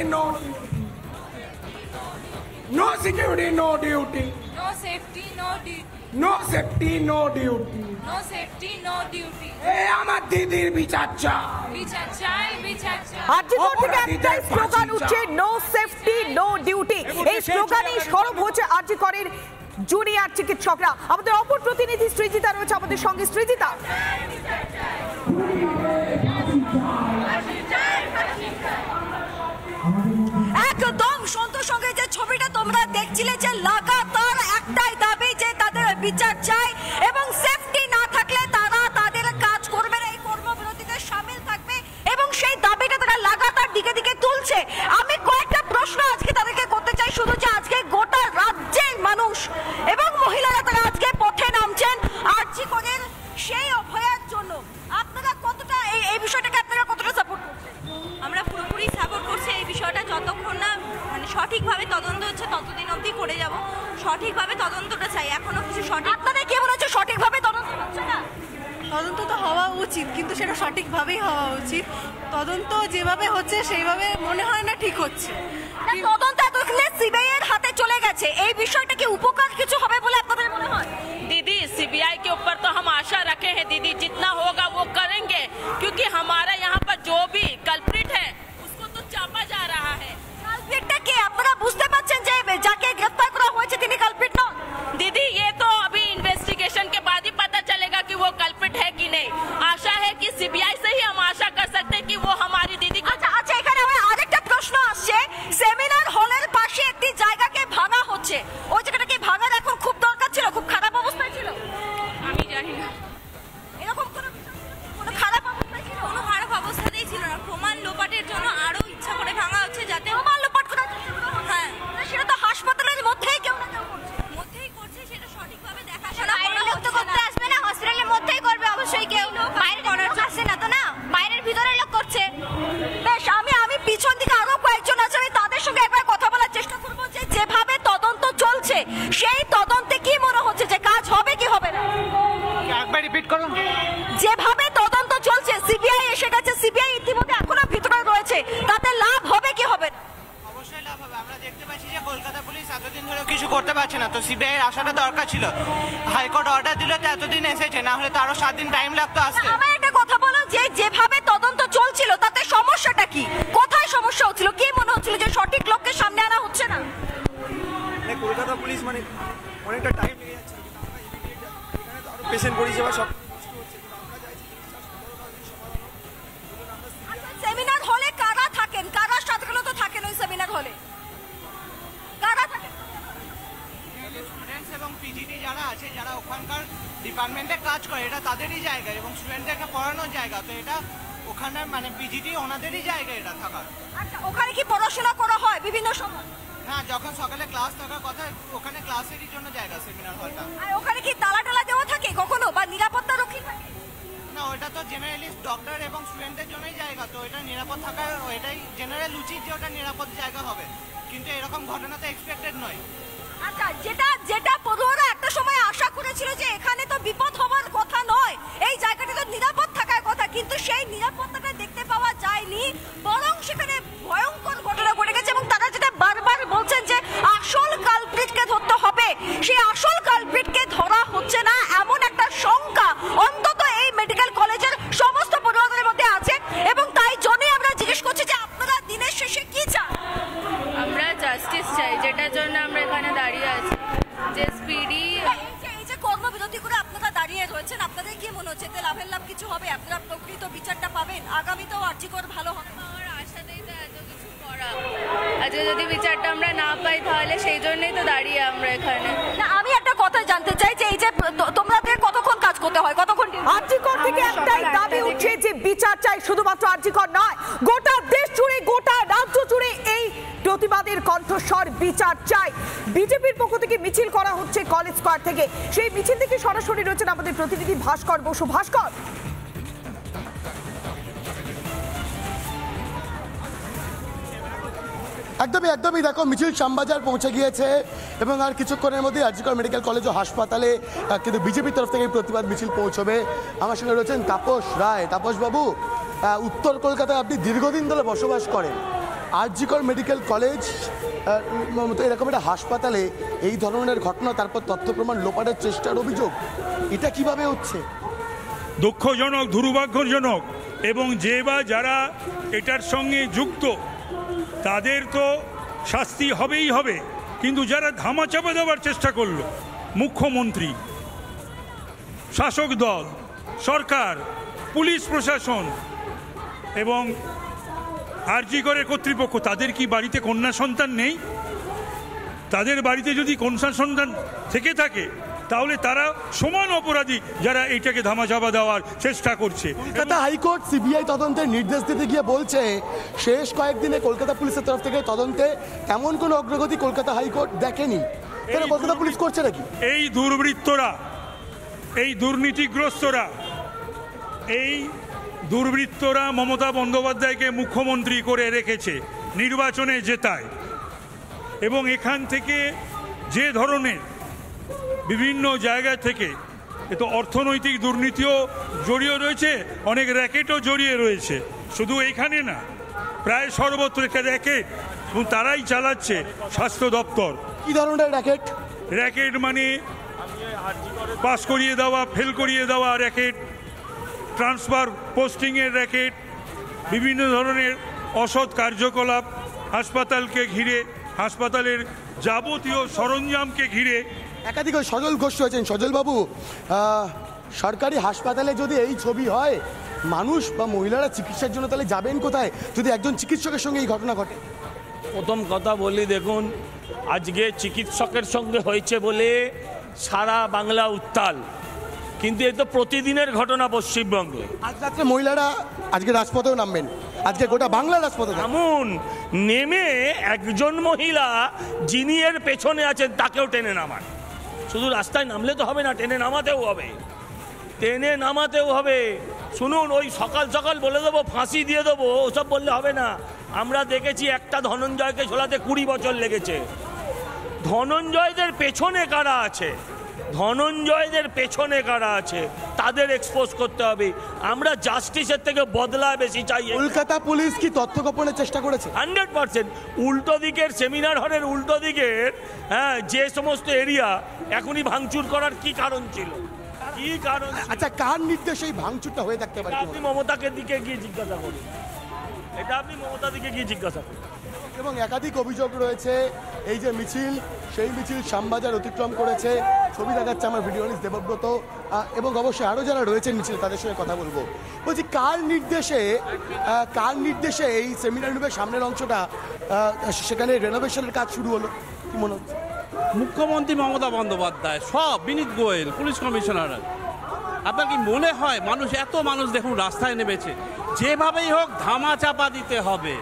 no security, no duty, no safety, no duty, no safety, no duty, no safety, no duty. এই আমার দিদির বিচার চাই, বিচার চাই, বিচার চাই। আরজিকর থেকে একটাই স্লোগান উঠছে, নো সেফটি, নো ডিউটি। এই স্লোগানেই সরব হচ্ছে আরজিকরের জুনিয়র চিকিৎসকরা। আমাদের অপর প্রতিনিধি সৃজিতা রয়েছে আমাদের সঙ্গে। সৃজিতা, একদম সন্তোষ সঙ্গে যে ছবিটা তোমরা দেখছিলে, যে লাগাতার একটাই দাবি যে তাদের বিচার চাই এবং সেফটি না থাকলে তারা তাদের কাজ করবে না, এই কর্মবিরতিতে সামিল থাকবে এবং সেই দাবিটা তারা লাগাতার দিকে দিকে তুলছে। আমি কয়েকটা প্রশ্ন আজকে তাদেরকে করতে চাই, শুধু যে আজকে গোটা রাজ্যের মানুষ এবং মহিলারা তারা আজকে পথে নামছেন আরজিকরের সেই অভয়ার জন্য। আপনারা কতটা এই বিষয়টাকে আপনারা কতটা সাপোর্ট করছেন? আমরা পুরোপুরি সাপোর্ট করছি এই বিষয়টা। যতক্ষণ না মানে সঠিকভাবে তদন্ত হচ্ছে ততদিন অবধি করে যাব। সঠিকভাবে তদন্তটা চাই, এখনো কিছু সঠিক। আপনাদের কে মনে হচ্ছে সঠিকভাবে তদন্ত হচ্ছে না? তদন্ত তো হওয়া উচিত, কিন্তু সেটা সঠিকভাবেই হওয়া উচিত। তদন্ত যেভাবে হচ্ছে সেইভাবে মনে হয় না ঠিক হচ্ছে। তদন্ত এতক্ষণে সিবিআই এর হাতে চলে গেছে, এই বিষয়টা কি উপকার কিছু হবে বলে আপনাদের মনে হয়? दीदी सीबीआई के ऊपर तो हम आशा रखे हैं दीदी, जितना होगा वो करेंगे, क्योंकि हमारा यहाँ पर जो भी कल्प्रिट है उसको तो चापा जा रहा है। কালপ্রিটটা কে আপনারা বুঝতে পারছেন যে যাকে গ্রেফতার করা হয়েছে তিনি কালপ্রিট নন? दीदी ये तो अभी इन्वेस्टिगेशन के बाद ही पता चलेगा कि वो कल्प्रिट है कि नहीं। आशा है कि सीबीआई से ही हम आशा कर सकते हैं कि वो हमारी दीदी को। আচ্ছা, এখানে আমার আরেকটা প্রশ্ন আসছে। সেমিনার হলে কলকাতা পুলিশ এতদিন ধরে কিছু করতে পারছে না, তো সিবিআই এর আসাটা দরকার ছিল। হাইকোর্ট অর্ডার দিল তো এতদিন এসেছে, না হলে তো আরো 7 দিন টাইম লাগতো আসতে। আমার একটা কথা বলো, যে যেভাবে তদন্ত চলছিল তাতে সমস্যাটা কি? কোথায় সমস্যা হচ্ছিল? কি মনে হচ্ছিল যে সঠিক লোককে সামনে আনা হচ্ছে না? কলকাতা পুলিশ মানে অনেকটা টাইম লেগে যাচ্ছে, পেশেন্ট পরিষেবা সব। সেমিনার হলে কারা থাকেন? কারা সাধারণত থাকেন ওই সেমিনার হলে? কারা থাকেন? স্টুডেন্টস এবং পিজিটি যারা আছে, যারা ওখানকার ডিপার্টমেন্টে কাজ করে, এটা তাদেরই জায়গা এবং স্টুডেন্টদেরকে পড়ানোর জায়গা, তো এটা ওখানে মানে পিজিটি ওনাদেরই জায়গা এটা থাকার। আচ্ছা, ওখানে কি পড়াশোনা করা হয় বিভিন্ন সময়? হ্যাঁ, যখন সকালে ক্লাস থাকার কথা, ওখানে ক্লাসেরই জন্য জায়গা সেমিনার হলটা। আর ওখানে কি তালা টালা দেওয়া থাকে কখনো, বা নিরাপত্তা রক্ষী থাকে? না, ওটা তো জেনারেলি ডক্টর এবং স্টুডেন্টদের জন্যই জায়গা, তো এটা নিরাপদ থাকার, এটাই জেনারেল উচিত যে ওটা নিরাপদ জায়গা হবে, কিন্তু এরকম ঘটনা তো এক্সপেক্টেড নয়। আচ্ছা, যেটা পড়ুয়ারা একটা সময় আশা করেছিল যে এখানে তো বিপদ হওয়ার কথা নয়, এই জায়গাটা তো নিরাপদ থাকার কথা, কিন্তু সেই নিরাপত্তাটা দেখতে পাওয়া যায়নি, বরং সেখানে ভয়ঙ্কর ঘটনা ঘটে গেছে। এবং তারা যেটা বারবার বলছেন যে আসল কালপ্রিটকে ধরতে হবে, সেই আসল কালপ্রিটকে ধরা হচ্ছে না, এমন একটা শঙ্কা অন্তত এই মেডিকেল কলেজের সমস্ত পড়ুয়াদের মধ্যে আছে। এবং তাই জন্যই আমরা জিজ্ঞেস করছি যে আপনারা দিনের শেষে কি চান? আমরা জাস্টিস চাই, যেটার জন্য আমরা এখানে দাঁড়িয়ে আছি, যে স্পিডি। এই যে কর্মবিরতি করে আপনারা দাঁড়িয়ে রয়েছেন, আপনাদের কি মনে হচ্ছে এতে লাভের লাভ কিছু হবে? আপনারা প্রকৃত বিচারটা পাবেন? আগামীতেও আর্জিকর ভালো হবে? আমার আশাতেই তো এত কিছু করা, আজকে যদি বিচারটা আমরা না পাই তাহলে সেই জন্যই তো দাঁড়িয়ে আমরা এখানে। না, আমি একটা কথা জানতে চাই যে এই যে তোমাদের কতক্ষণ কাজ করতে হয়, কতক্ষণ? আরজিকর থেকে একটাই দাবি উঠছে যে বিচার চাই, শুধুমাত্র আরজিকর নয়, গোটা দেশ জুড়ে, গোটা রাজ্য জুড়ে এই প্রতিবাদের কণ্ঠস্বর বিচার চাই। বিজেপির পক্ষ থেকে মিছিল করা হচ্ছে কলেজ স্কয়ার থেকে, সেই মিছিল থেকে সরাসরি রয়েছেন আমাদের প্রতিনিধি ভাস্কর বসু। ভাস্কর, একদমই দেখো, মিছিল শ্যামবাজার পৌঁছে গিয়েছে এবং আর কিছুক্ষণের মধ্যে আরজিকর মেডিকেল কলেজ ও হাসপাতালে কিন্তু বিজেপির তরফ থেকে প্রতিবাদ মিছিল পৌঁছবে। আমার সঙ্গে রয়েছেন তাপস রায়। তাপসবাবু, উত্তর কলকাতায় আপনি দীর্ঘদিন ধরে বসবাস করেন, আরজিকর মেডিকেল কলেজ এরকম একটা হাসপাতালে এই ধরনের ঘটনা, তারপর তথ্য প্রমাণ লোপাটের চেষ্টার অভিযোগ, এটা কিভাবে হচ্ছে? দুঃখজনক, দুর্ভাগ্যজনক, এবং যে বা যারা এটার সঙ্গে যুক্ত তাদের তো শাস্তি হবেই হবে, কিন্তু যারা ধামাচাপা দেওয়ার চেষ্টা করলো, মুখ্যমন্ত্রী, শাসক দল, সরকার, পুলিশ প্রশাসন এবং আরজিকরের কর্তৃপক্ষ, তাদের কি বাড়িতে কন্যা সন্তান নেই? তাদের বাড়িতে যদি কন্যা সন্তান থেকে থাকে তাহলে তারা সমান অপরাধী যারা এইটাকে ধামাচাপা দেওয়ার চেষ্টা করছে। কলকাতা হাইকোর্ট সিবিআই তদন্তের নির্দেশ দিতে গিয়ে বলছে শেষ কয়েকদিনে কলকাতা পুলিশের তরফ থেকে তদন্তে তেমন কোনো অগ্রগতি কলকাতা হাইকোর্ট দেখেনি। কলকাতা পুলিশ করছে নাকি? এই দুর্বৃত্তরা, এই দুর্নীতিগ্রস্তরা, এই দুর্বৃত্তরা মমতা বন্দ্যোপাধ্যায়কে মুখ্যমন্ত্রী করে রেখেছে, নির্বাচনে জেতায়, এবং এখান থেকে যে ধরনের বিভিন্ন জায়গা থেকে এ তো অর্থনৈতিক দুর্নীতিও জড়িয়ে রয়েছে, অনেক র্যাকেটও জড়িয়ে রয়েছে, শুধু এখানে না, প্রায় সর্বত্র একটা র্যাকেট, এবং তারাই চালাচ্ছে স্বাস্থ্য দপ্তর। কি ধরনের র্যাকেট? র্যাকেট মানে পাস করিয়ে দেওয়া, ফেল করিয়ে দেওয়া র্যাকেট, ট্রান্সফার পোস্টিংয়ের র্যাকেট, বিভিন্ন ধরনের অসৎ কার্যকলাপ হাসপাতালকে ঘিরে, হাসপাতালের যাবতীয় সরঞ্জামকে ঘিরে। একাধিক সজল ঘোষ হয়েছেন। সজলবাবু, সরকারি হাসপাতালে যদি এই ছবি হয়, মানুষ বা মহিলারা চিকিৎসার জন্য তাহলে যাবেন কোথায় যদি একজন চিকিৎসকের সঙ্গে এই ঘটনা ঘটে? প্রথম কথা বলি, দেখুন, আজকে চিকিৎসকের সঙ্গে হয়েছে বলে সারা বাংলা উত্তাল, কিন্তু এ তো প্রতিদিনের ঘটনা পশ্চিমবঙ্গে। আজ রাত্রে মহিলারা আজকে রাজপথেও নামবেন, আজকে গোটা বাংলা রাজপথে এমন নেমে একজন মহিলা যিনি এর পেছনে আছেন তাকেও টেনে নামান। শুধু রাস্তায় নামলে তো হবে না, টেনে নামাতেও হবে, টেনে নামাতেও হবে। শুনুন, ওই সকাল সকাল বলে দেবো ফাঁসি দিয়ে দেবো, ওসব বললে হবে না। আমরা দেখেছি একটা ধনঞ্জয়কে ঝোলাতে 20 বছর লেগেছে। ধনঞ্জয়দের পেছনে কারা আছে, ধনঞ্জয়দের পেছনে কারা আছে তাদের এক্সপোজ করতে হবে। আমরা জাস্টিসের থেকে বদলা বেশি চাই। কলকাতা পুলিশ কি তথ্য গোপনের চেষ্টা করেছে? 100%। উল্টো দিকের সেমিনার হলের উল্টো দিকের যে সমস্ত এরিয়া এখনই ভাঙচুর করার কি কারণ ছিল? কি কারণ? আচ্ছা, কার নির্দেশে এই ভাঙচুরটা হয়ে থাকতে পারে? আপনি মমতাকে দিকে গিয়ে জিজ্ঞাসা করুন, এটা আপনি মমতা দিকে গিয়ে জিজ্ঞাসা করুন। এবং একাধিক অভিযোগ রয়েছে, এই যে মিছিল, সেই মিছিল শ্যামবাজার অতিক্রম করেছে। ছবি দেখাচ্ছে আমার ভিডিও জার্নালিস্ট দেবব্রত, এবং অবশ্যই আরও যারা রয়েছেন মিছিলে তাদের সঙ্গে কথা বলবো। বলছি, কার নির্দেশে এই সেমিনার রুমের সামনের অংশটা সেখানে রেনোভেশনের কাজ শুরু হলো, কি মনে হচ্ছে? মুখ্যমন্ত্রী মমতা বন্দ্যোপাধ্যায়, সব বিনীত গোয়েল, পুলিশ কমিশনার। আপনার কি মনে হয় এত মানুষ দেখুন রাস্তায় নেমেছে, যেভাবেই হোক ধামা চাপা দিতে হবে,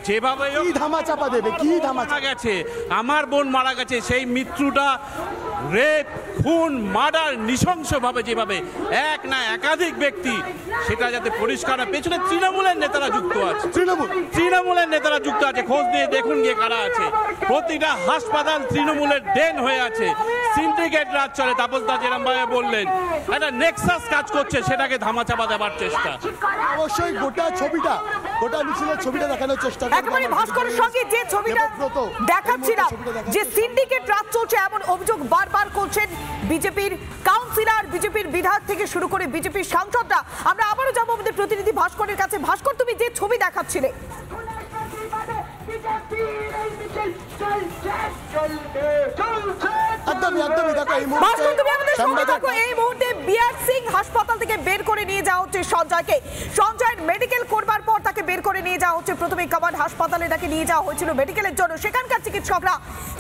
যেভাবে ধামা চাপা দেবে? কি ধামা গেছে? আমার বোন মারা গেছে, সেই মৃত্যুটা রেপ, খুন, মার্ডার, নৃশংসভাবে যেভাবে এক না একাধিক ব্যক্তি, সেটা যাতে পরিষ্কার হয়। পেছনে তৃণমূলের নেতারা যুক্ত আছে, তৃণমূলের নেতারা যুক্ত আছে। খোঁজ দিয়ে দেখুন গিয়ে কারা আছে। প্রতিটা হাসপাতাল তৃণমূলের ডেন হয়ে আছে। সিন্ডিকেট রাজ চলে। তাপসদা যেরকম ভাবে বললেন, একটা নেক্সাস কাজ করছে, সেটাকে ধামাচাপা দেওয়ার চেষ্টা। অবশ্যই গোটা মিছিলের ছবিটা দেখানোর চেষ্টা করব। একেবারে ভাস্করের সঙ্গে যে ছবিটা দেখাচ্ছিলাম, যে সিন্ডিকেট রাজ চলছে এমন অভিযোগ বারবার করছেন বিজেপির কাউন্সিলর, বিজেপির বিধায়ক থেকে শুরু করে বিজেপির সাংসদরা। আমরা আবারও যাবো আমাদের প্রতিনিধি ভাস্করের কাছে। ভাস্কর, তুমি যে ছবি দেখাচ্ছিলে, এই মুহূর্তে বিআর সিং হাসপাতাল থেকে বের করে নিয়ে যাওয়া হচ্ছে সঞ্জয়কে। সঞ্জয়ের মেডিকেল করবার পর তাকে বের করে নিয়ে যাওয়া হচ্ছে। প্রথমে কমান্ড হাসপাতালে তাকে নিয়ে যাওয়া হয়েছিল মেডিকেলের জন্য। সেখানকার চিকিৎসকরা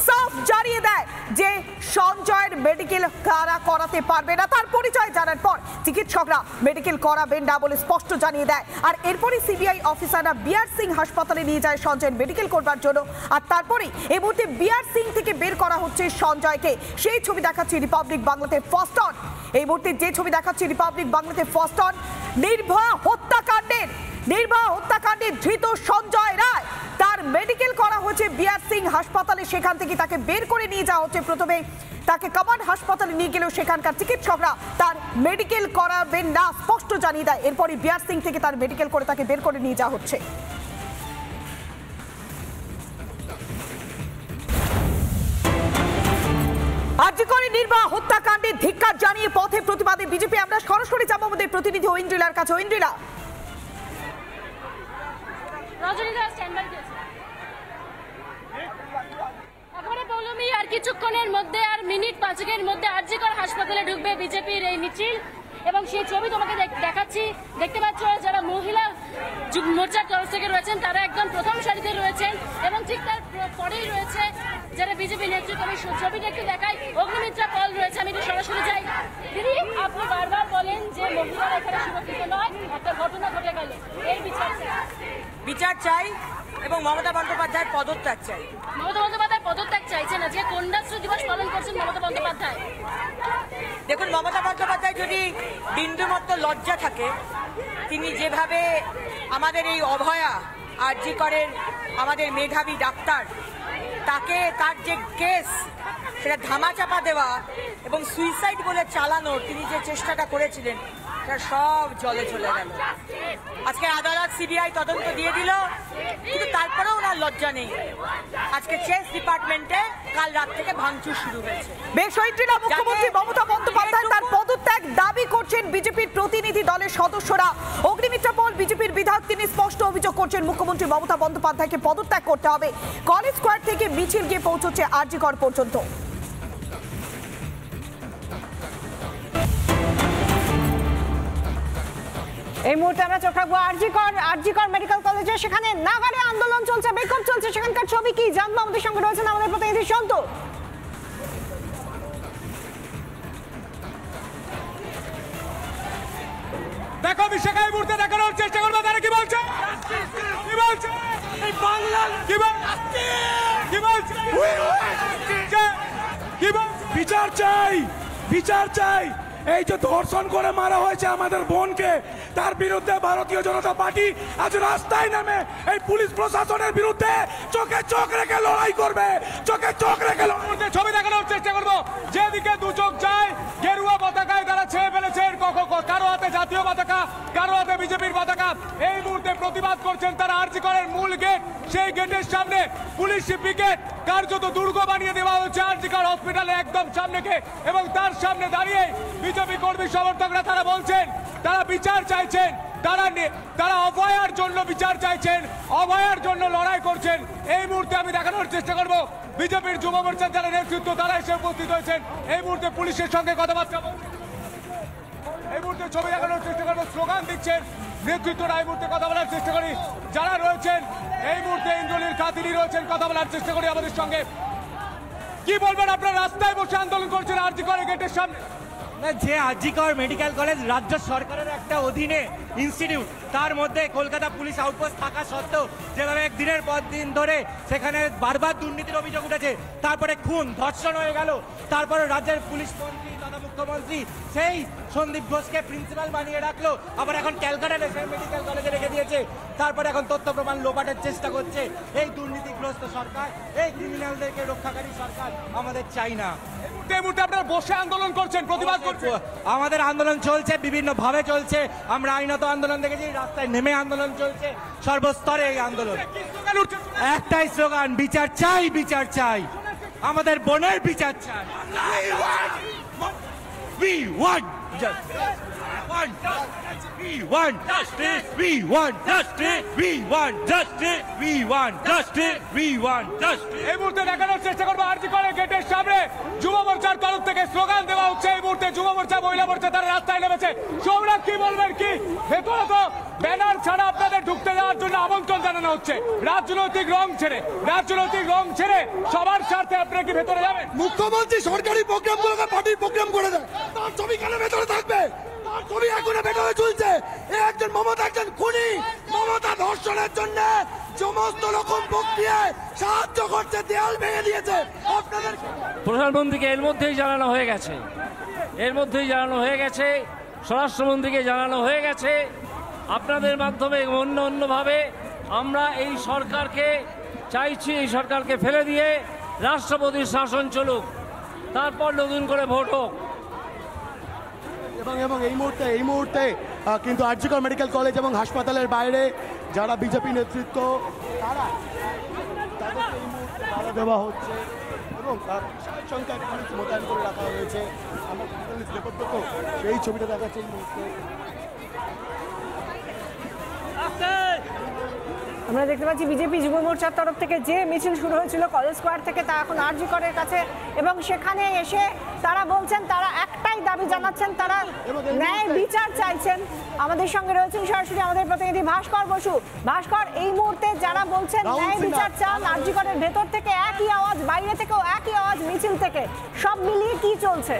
সাফ জানিয়ে দেয় যে সঞ্জয়ের মেডিকেল কারা করাতে পারবে না। তার পরিচয় জানার পর চিকিৎসকরা মেডিকেল করাবেন না বলে স্পষ্ট জানিয়ে দেয়। আর এরপরই সিবিআই অফিসাররা বিআর সিং হাসপাতালে নিয়ে যায় সঞ্জয়ের মেডিকেল করবার জন্য। আর তারপরেই এই মুহূর্তে বিআর সিং থেকে বের করা হচ্ছে সঞ্জয়কে। সেই ছবি দেখাচ্ছি রিপাবলিক বাংলাতে ফার্স্ট অন। এই মুহূর্তে যে ছবি দেখাচ্ছি রিপাবলিক বাংলাতে ফার্স্ট অন, নির্ভয়া হত্যাকাণ্ডের ধৃত সঞ্জয় রায়, তার মেডিকেল করা হচ্ছে বিআর সিং হাসপাতালে। সেখান থেকে তাকে বের করে নিয়ে যাওয়া হচ্ছে। প্রথমে তাকে কমান্ড হাসপাতালে নিয়ে গেলেও সেখানকার চিকিৎসকরা তার মেডিকেল করাবেন না স্পষ্ট জানিয়ে দেয়। এরপরই বিআর সিং থেকে তার মেডিকেল করে তাকে বের করে নিয়ে যাওয়া হচ্ছে। আরজিকরে নির্ভয়া হত্যাকাণ্ডে ধিক্কার জানিয়ে পথে প্রতিবাদে বিজেপি। আমরা সরাসরি যাবো আমাদের প্রতিনিধি ঐন্দ্রিলার কাছে। ঐন্দ্রিলা, আর কিছুক্ষণের মধ্যে, আর মিনিট পাঁচেকের মধ্যে আরজিকর হাসপাতালে ঢুকবে বিজেপির এই মিছিল। এবং সেই ছবি তোমাকে দেখাচ্ছি, দেখতে পাচ্ছ যারা মহিলা মোর্চার তরফ থেকে রয়েছেন তারা একদম প্রথম সারিতে রয়েছেন, এবং ঠিক তার পরেই রয়েছে যারা বিজেপি নেতৃত্ব। আমি ছবিটা একটু দেখাই, অগ্নিমিত্রা পল রয়েছে। আমি একটু সরাসরি যাই। দিদি, আপনি বারবার বলেন যে মহিলারা এখানে সুরক্ষিত নয়, একটা ঘটনা ঘটে গেল, এর বিচার চাই এবং মমতা বন্দ্যোপাধ্যায়ের পদত্যাগ চাই। মমতা বন্দ্যোপাধ্যায় পদত্যাগ চাইছেন, আজকে কন্যাশ্রী দিবস পালন করছেন মমতা বন্দ্যোপাধ্যায়। দেখুন, মমতা বন্দ্যোপাধ্যায় যদি বিন্দুমাত্র লজ্জা থাকে, তিনি যেভাবে আমাদের এই অভয়া আরজিকরের আমাদের মেধাবী ডাক্তার, তাকে তার যে কেস সেটা ধামাচাপা দেওয়া এবং সুইসাইড বলে চালানোর তিনি যে চেষ্টাটা করেছিলেন, সেটা সব জলে চলে গেল। আজকে আদালত সিবিআই তদন্ত দিয়ে দিল, কিন্তু তারপরেও ওনার লজ্জা নেই। আজকে চেস ডিপার্টমেন্টে কাল রাত থেকে ভাঙচুর শুরু হয়েছে। বেসরকারি মুখ্যমন্ত্রী মমতা বন্দ্যোপাধ্যায় তার পদত্যাগ দাবি করছেন বিজেপির প্রতিনিধি দলের সদস্যরা। অগ্নিমিত্রা পল বিজেপির বিধায়ক, তিনি স্পষ্ট অভিযোগ করছেন মুখ্যমন্ত্রী মমতা বন্দ্যোপাধ্যায়কে পদত্যাগ করতে হবে। কলেজ স্কোয়ার থেকে মিছিল গিয়ে পৌঁছচ্ছে আরজিকর পর্যন্ত। এই মুহূর্তে আমরা চোখ রাখবো আরজিকর মেডিকেল কলেজে। সেখানে নাগারে আন্দোলন চলছে, বিক্ষোভ চলছে। সেখানকার ছবি কি জানবো, আমাদের সঙ্গে রয়েছেন আমাদের প্রতিনিধি সন্ত। দেখো, বিশ্বকাপ এই মুহূর্তে দেখানোর চেষ্টা করবো তারা কি বলছে, কি বলছে এই বাংলা, কি বলছে, বিচার চাই, বিচার চাই। এই যে ধর্ষণ করে মারা হয়েছে আমাদের বোনকে, তার বিরুদ্ধে ভারতীয় জনতা পার্টি আজ রাস্তায় নেমে এই পুলিশ প্রশাসনের বিরুদ্ধে চোখে চোখ রেখে লড়াই করবে, চোখে চোখ রেখে ছবি দেখানোর চেষ্টা করবো। যেদিকে দু চোখ যায়, গেরুয়া পতাকায় তারা ছেয়ে ফেলেছে প্রতিবাদ করছেন তারা আরজি করের মূল গেট, সেই গেটের সামনে পুলিশি পিকেট কার্যত দুর্গ বানিয়ে দেওয়া হচ্ছে আরজি কর হসপিটালে একদম সামনেকে, এবং তার সামনে দাঁড়িয়ে বিজেপি কর্মী সমর্থকরা তারা বলছেন তারা বিচার চাইছেন, তারা অভয়ার জন্য বিচার চাইছেন, অভয়ার জন্য লড়াই করছেন। এই মুহূর্তে আমি দেখানোর চেষ্টা করব বিজেপির যুব মোর্চার যারা নেতৃত্ব তারা এসে উপস্থিত হয়েছেন। এই মুহূর্তে পুলিশের সঙ্গে কথাবার্তা বলছেন, এই মুহূর্তে ছবি দেখানোর চেষ্টা করবো, স্লোগান দিচ্ছেন নেতৃত্বরা। এই মুহূর্তে কথা বলার চেষ্টা করি যারা রয়েছেন, এই মুহূর্তে ইন্দ্রনীল খাতিরি রয়েছেন, কথা বলার চেষ্টা করি আমাদের সঙ্গে। কি বলবেন, আপনারা রাস্তায় বসে আন্দোলন করছেন আরজি কর গেটের সামনে? যে আরজি কর মেডিকেল কলেজ রাজ্য সরকারের একটা অধীনে ইনস্টিটিউট, তার মধ্যে কলকাতা পুলিশ আউটপোস্ট থাকা সত্ত্বেও যেভাবে দিনের পর দিন ধরে সেখানে বারবার দুর্নীতির অভিযোগ উঠেছে, তারপরে খুন ধর্ষণ হয়ে গেল, তারপরে রাজ্যের পুলিশ মন্ত্রী তথা মুখ্যমন্ত্রী সেই সন্দীপ ঘোষকে প্রিন্সিপাল বানিয়ে রাখলো, আবার এখন ক্যালকাটা ন্যাশনাল মেডিকেল কলেজে রেখে দিয়েছে, তারপরে এখন তথ্য প্রমাণ লোপাটের চেষ্টা করছে। এই দুর্নীতিগ্রস্ত সরকার, এই ক্রিমিনালদেরকে রক্ষাকারী সরকার আমাদের চাই না। এই মুহূর্তে আপনারা বসে আন্দোলন করছেন, প্রতিবাদ করছেন? আমাদের আন্দোলন চলছে, বিভিন্ন ভাবে চলছে। আমরা আইনত আন্দোলন দেখেছি, রাস্তায় নেমে আন্দোলন চলছে, সর্বস্তরে এই আন্দোলন। একটাই স্লোগান, বিচার চাই, বিচার চাই, আমাদের বোনের বিচার চাই। We want justice. We want justice. We want justice. We want justice. We want justice. We want justice. এই মুহূর্তে দেখানোর চেষ্টা করবো আরজি করের গেটের সামনে যুব মোর্চার তরফ থেকে স্লোগান দেওয়া হচ্ছে। এই মুহূর্তে যুব মোর্চা, মহিলা মোর্চা তারা রাস্তায় নেমেছে। সৌরভ কি বলবেন, কি ভেতরে তো ব্যানার ছাড়া আপনাদের ঢুকতে যাওয়ার জন্য আমন্ত্রণ জানানো হচ্ছে, রাজনৈতিক রং ছেড়ে সবার স্বার্থে আপনারা কি ভেতরে যাবেন? মুখ্যমন্ত্রী সরকারি প্রোগ্রামগুলোকে পার্টির প্রোগ্রাম করে দেয়, তার ছবি কেন ভেতরে থাকবে? তার ছবি এখনো ভেতরে চলছে। একজন মমতা, একজন খুনি, মমতা ধর্ষণের জন্য সমস্ত রকম প্রক্রিয়ায় সাহায্য করছে, দেয়াল ভেঙে দিয়েছে। আপনাদের প্রধানমন্ত্রীকে এর মধ্যেই জানানো হয়ে গেছে, স্বরাষ্ট্রমন্ত্রীকে জানানো হয়ে গেছে। আপনাদের মাধ্যমে অন্যভাবে আমরা এই সরকারকে চাইছি, এই সরকারকে ফেলে দিয়ে রাষ্ট্রপতির শাসন চলুক, তারপর নতুন করে ভোট হোক। এবং এই মুহূর্তে কিন্তু আরজি কর মেডিকেল কলেজ এবং হাসপাতালের বাইরে যারা বিজেপি নেতৃত্ব তাদেরকে এই মুহূর্তে বাধা দেওয়া হচ্ছে এবং সংখ্যায় পুলিশ মোতায়েন করে রাখা হয়েছে। আমরা সেই ছবিটা দেখাচ্ছি এই মুহূর্তে। আমরা দেখতে পাচ্ছি বিজেপি যুব মোর্চার তরফ থেকে যে মিছিল শুরু হয়েছিল কলেজ স্কোয়ার থেকে, তা এখন আরজি করের কাছে, এবং সেখানে এসে তারা বলছেন তারা একটাই দাবি জানাচ্ছেন, তারা ন্যায় বিচার চাইছেন। আমাদের সঙ্গে রয়েছেন সরাসরি আমাদের প্রতিনিধি ভাস্কর বসু। ভাস্কর, এই মুহূর্তে যারা বলছেন ন্যায় বিচার চান, আরজি করের ভেতর থেকে একই আওয়াজ, বাইরে থেকেও একই আওয়াজ, মিছিল থেকে, সব মিলিয়ে কি চলছে?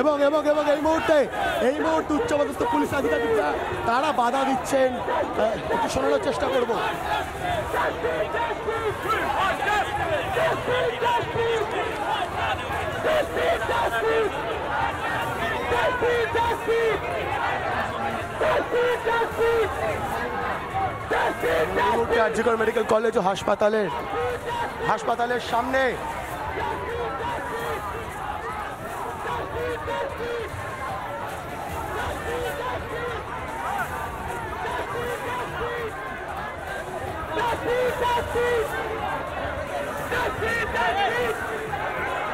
এবং এই মুহূর্তে উচ্চপদস্থ পুলিশ আধিকারিকরা তারা বাধা দিচ্ছেন, একটু শোনানোর চেষ্টা করব। আরজি কর মেডিকেল কলেজ ও হাসপাতালের সামনে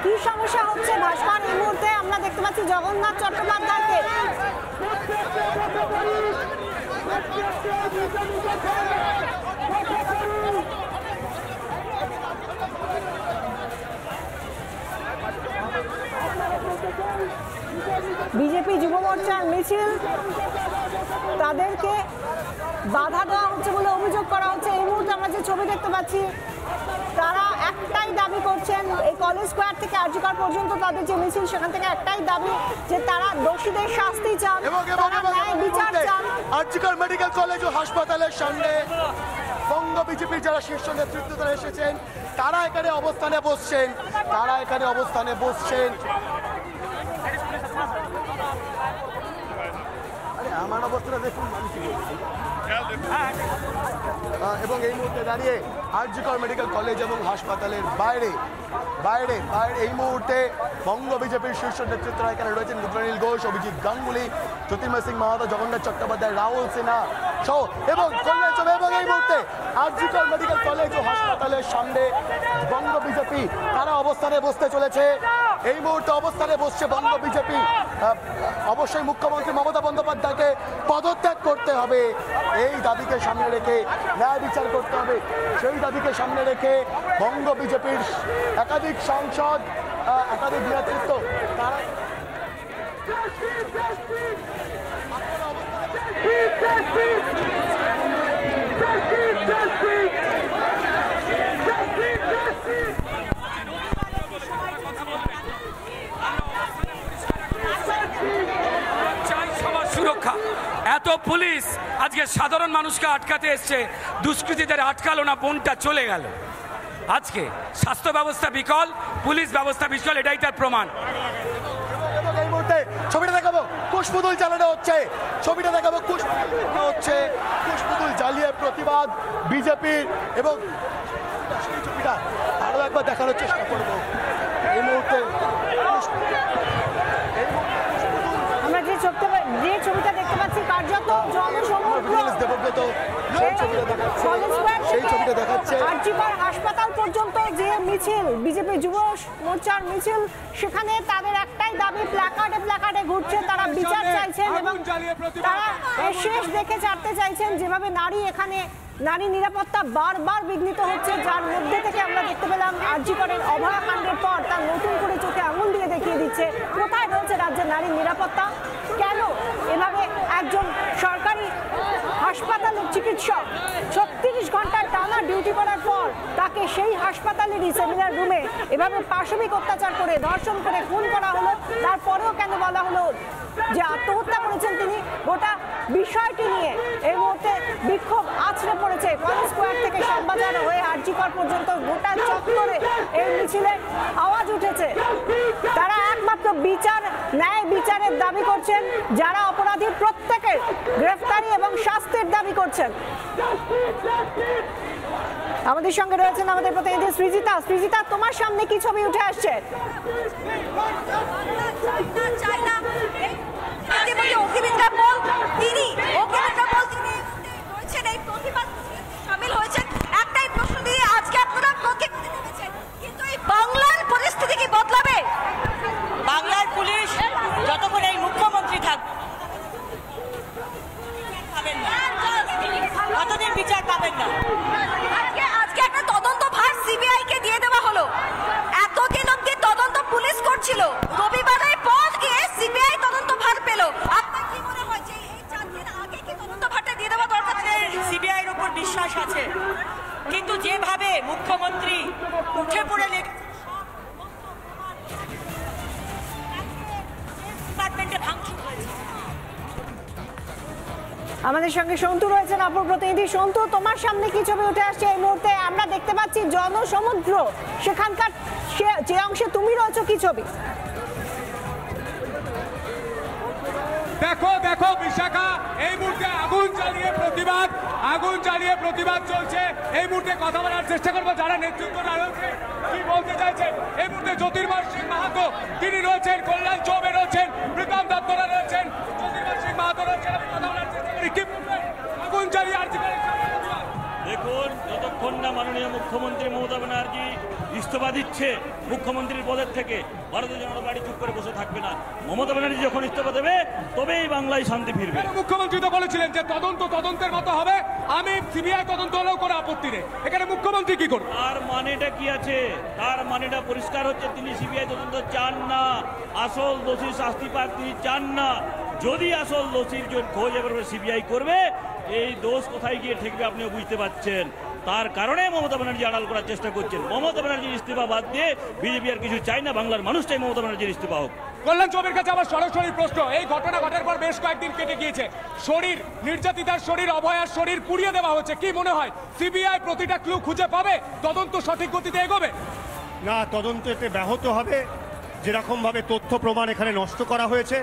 কি সমস্যা হচ্ছে ভাস্কর? এই মুহূর্তে আমরা দেখতে পাচ্ছি জগন্নাথ চট্টোপাধ্যায়কে বিজেপি যুব মোর্চার মিছিল, তাদেরকে বাধা দেওয়া হচ্ছে বলে অভিযোগ করা হচ্ছে। এই মুহূর্তে আমরা যে ছবি দেখতে পাচ্ছি, তারা একটাই দাবি করছেন, এই কলেজ স্কোয়ার থেকে আরজি কর পর্যন্ত তাদের যে মিছিল, সেখান থেকে একটাই দাবি যে তারা দোষীদের শাস্তি চান, তারা ন্যায় বিচার চান। আরজি কর মেডিকেল কলেজ ও হাসপাতালের সামনে বঙ্গ বিজেপির যারা শীর্ষ নেতৃত্ব তারা এসেছেন, তারা এখানে অবস্থানে বসছেন। আরে আমার অবস্থাটা দেখুন, আমি কি বলছি। এবং এই মুহূর্তে দাঁড়িয়ে জি কর মেডিকেল কলেজ এবং হাসপাতালের বাইরে বাইরে বাইরে এই মুহূর্তে বঙ্গ বিজেপির শীর্ষ নেতৃত্বরা এখানে রয়েছেন রুদ্রনীল ঘোষ, অভিজিৎ গাঙ্গুলি, জ্যোতির্ময় সিং মাহাতো, জগন্নাথ চট্টোপাধ্যায়, রাহুল সিনহা সহ এবং কল্যাণ চৌবে। এবং এই মুহূর্তে জি কর মেডিকেল কলেজ ও হাসপাতালের সামনে বঙ্গ বিজেপি তারা অবস্থানে বসতে চলেছে। এই মুহূর্তে অবস্থানে বসছে বঙ্গ বিজেপি। অবশ্যই মুখ্যমন্ত্রী মমতা বন্দ্যোপাধ্যায়কে পদত্যাগ করতে হবে, এই দাবিকে সামনে রেখে ন্যায় বিচার করতে হবে, সেই দাবিকে সামনে রেখে বঙ্গ বিজেপির একাধিক সাংসদ, একাধিক নেতৃত্ব তারা সুরক্ষা। এত পুলিশ আজকে সাধারণ মানুষকে আটকাতে এসছে, দুষ্কৃতীদের আটকালো না, বোনটা চলে গেল। আজকে স্বাস্থ্য ব্যবস্থা বিকল, পুলিশ ব্যবস্থা বিকল, এটাই তার প্রমাণ। এই মুহূর্তে ছবিটা দেখাবো, কুশপুতুল চালানো হচ্ছে, ছবিটা দেখাবো, কুশপুতুল হচ্ছে, কুশপুতুল জ্বালিয়ে প্রতিবাদ বিজেপির। এবং সেই ছবিটা আরো একবার দেখানোর চেষ্টা করবো। এই মুহূর্তে আমরা যে ছবিটা দেখতে পাচ্ছি কার্যত জনসমুদ্র দেবব্রত সেই ছবিটা দেখাচ্ছে। জি কর হাসপাতাল পর্যন্ত যে মিছিল, বিজেপি যুব মোর্চার মিছিল, সেখানে তাদের একটাই দাবি, প্ল্যাকার্ডে ঘুরছে, তারা বিচার চাইছেন এবং তারা শেষ দেখে ছাড়তে চাইছেন। যেভাবে নারী নিরাপত্তা বারবার বিঘ্নিত হচ্ছে, যার মধ্যে থেকে আমরা দেখতে পেলাম জি করের অভয়াকাণ্ডের পর তার নতুন করে চোখে আঙুল দিয়ে দেখিয়ে দিচ্ছে কোথায় রয়েছে রাজ্যের নারীর নিরাপত্তা। কেন এভাবে একজন সরকারি হাসপাতালের চিকিৎসক 36 ঘন্টা টানা ডিউটি করার পর তাকে সেই হাসপাতালেরই সেমিনার রুমে এভাবে পাশবিক অত্যাচার করে, ধর্ষণ করে খুন করা হলো, তারপরেও কেন বলা হলো যে আত্মহত্যা করেছেন তিনি? গোটা বিষয়টি নিয়ে এই মুহূর্তে বিক্ষোভ আছড়ে পড়েছে কলেজ স্কোয়ার থেকে শ্যামবাজার হয়ে জি কর পর্যন্ত গোটা চত্বরে এই মিছিলে আওয়াজ উঠেছে। তারা একমাত্র ন্যায় বিচারের দাবি করছেন, যারা অপরাধী প্রত্যেকের গ্রেফতারি এবং শাস্তির দাবি করছেন। আমাদের সঙ্গে রয়েছেন আমাদের প্রতিনিধি সৃজিতা, তোমার সামনে কি ছবি উঠে আসছে? একটাই প্রশ্ন দিয়ে আজকে আপনারা কিন্তু এই বাংলার পরিস্থিতি কি বদলাবে? বাংলার পুলিশ যতক্ষণ এই মুখ্যমন্ত্রী থাকবে কতদিন বিচার পাবেন না। আজকে একটা তদন্ত ভার সিবিআই কে দিয়ে দেওয়া হলো। এতদিন অব্দি তদন্ত পুলিশ করছিল, রবিবারের পর গিয়ে সিবিআই তদন্ত ভার পেল। আপনার কি মনে হয় যে এই 4 দিন আগে কি তদন্ত ভারটা দিয়ে দেওয়া দরকার? সিবিআই এর উপর বিশ্বাস আছে, কিন্তু যেভাবে মুখ্যমন্ত্রী উঠে পড়ে ডিপার্টমেন্টে ভাঙচুর হয়েছে। আমাদের সঙ্গে সন্তু রয়েছেন, অপর প্রতিনিধি। সন্তু, তোমার সামনে কি ছবি উঠে আসছে এই মুহূর্তে? আমরা দেখতে পাচ্ছি জনসমুদ্র, সেখানকার যে অংশে তুমি রয়েছো, কি ছবি? দেখো দেখো বিশাখা, এই মুহূর্তে আগুন জ্বালিয়ে প্রতিবাদ চলছে। এই মুহূর্তে কথা বলার চেষ্টা করবো যারা নেতৃত্ব রয়েছে কি বলতে চাইছেন। এই মুহূর্তে জ্যোতির্ময় সিং মাহাতো তিনি রয়েছেন, কল্যাণ চৌবে রয়েছেন, প্রীতম দত্তরা রয়েছেন, জ্যোতির্ময় সিং মাহাতো রয়েছেন। আমি কথা বলার চেষ্টা করি, কি আগুন জ্বালিয়ে আর দেখুন, যতক্ষণ না মাননীয় মুখ্যমন্ত্রী মমতা ব্যানার্জি ইস্তফা দিচ্ছে মুখ্যমন্ত্রীর পদের থেকে, ভারতীয় জনতা পার্টি চুপ করে বসে থাকবে না। মমতা ব্যানার্জি যখন ইস্তফা দেবে তবেই বাংলায় শান্তি ফিরবে। মুখ্যমন্ত্রী তো বলেছিলেন যে তদন্তের মতো হবে, আমি সিবিআই তদন্ত হলেও করে আপত্তি নেই। এখানে মুখ্যমন্ত্রী কি করবে? তার মানেটা কি আছে? তার মানেটা পরিষ্কার হচ্ছে, তিনি সিবিআই তদন্ত চান না, আসল দোষী শাস্তি পাক তিনি চান না। যদি আসল দোষীর খোঁজ এবার সিবিআই করবে, এই দোষ কোথায় গিয়ে ঠেকবে আপনিও বুঝতে পারছেন। তার কারণে মমতা ব্যানার্জি আড়াল করার চেষ্টা করছেন। মমতা ব্যানার্জির ইস্তফা বাদ দিয়ে বিজেপি আর কিছু চাই না, বাংলার মানুষ চাই মমতা ব্যানার্জির ইস্তফা হোক। কল্যাণ চৌবের কাছে আবার সরাসরি প্রশ্ন, এই ঘটনা ঘটার পর বেশ কয়েকদিন কেটে গিয়েছে, নির্যাতিতার শরীর, অভয়ার শরীর পুড়িয়ে দেওয়া হচ্ছে, কি মনে হয় সিবিআই প্রতিটা ক্লু খুঁজে পাবে? তদন্ত সঠিক গতিতে এগোবে? না, তদন্ত এতে ব্যাহত হবে। যেরকম ভাবে তথ্য প্রমাণ এখানে নষ্ট করা হয়েছে,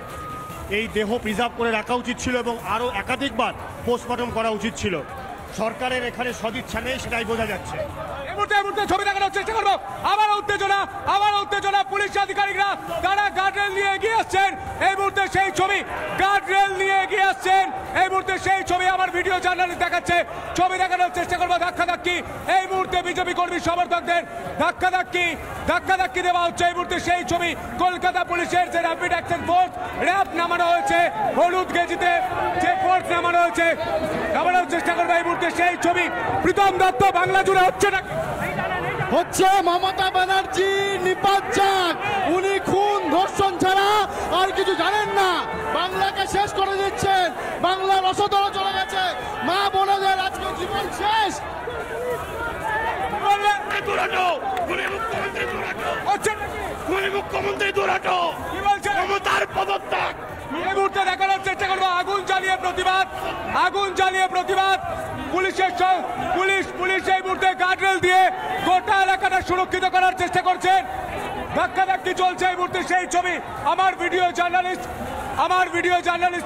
এই দেহ প্রিজার্ভ করে রাখা উচিত ছিল এবং আরও একাধিকবার পোস্টমর্টম করা উচিত ছিল। সরকারের এখানে সদিচ্ছা নেই, সেটাই বোঝা যাচ্ছে। এই মুহূর্তে ছবি দেখানোর চেষ্টা করবো। আবার উত্তেজনা, পুলিশ আধিকারিকরা তারা গার্ডরেল নিয়ে এগিয়ে আসছেন। এই মুহূর্তে সেই ছবি, গার্ডরেল নিয়ে এগিয়ে আসছেন। এই মুহূর্তে সেই ছবি আমার ভিডিও জার্নালিস্ট দেখাচ্ছে। ছবি দেখানোর চেষ্টা করবো। ধাক্কাধাক্কি, এই মুহূর্তে বিজেপি কর্মী সমর্থকদের ধাক্কাধাক্কি দেওয়া হচ্ছে। এই মুহূর্তে সেই ছবি, কলকাতা পুলিশের যে র্যাপিড অ্যাকশন ফোর্স র্যাব নামানো হয়েছে, হলুদ গেজিতে যে ফোর্স নামানোর চেষ্টা করবো। এই মুহূর্তে সেই ছবি, প্রীতম দত্ত, বাংলা জুড়ে হচ্ছে না হচ্ছে মমতা ব্যানার্জি নিপাত, উনি খুন ধর্ষণ ছাড়া আর কিছু জানেন না। বাংলাকে শেষ করে দিচ্ছেন, বাংলার রসদও চলে গেছে, মা বোনদের আজকে জীবন শেষ। মুখ্যমন্ত্রী দুরাটো মমতার পদত্যাগ। এই মুহূর্তে দেখানোর চেষ্টা করবো আগুন জ্বালিয়ে প্রতিবাদ। পুলিশ এই মুহূর্তে গার্ডরেল দিয়ে গোটা এলাকাটা সুরক্ষিত করার চেষ্টা করছেন। ধাক্কাধাক্কি চলছে। এই মুহূর্তে সেই ছবি, আমার ভিডিও জার্নালিস্ট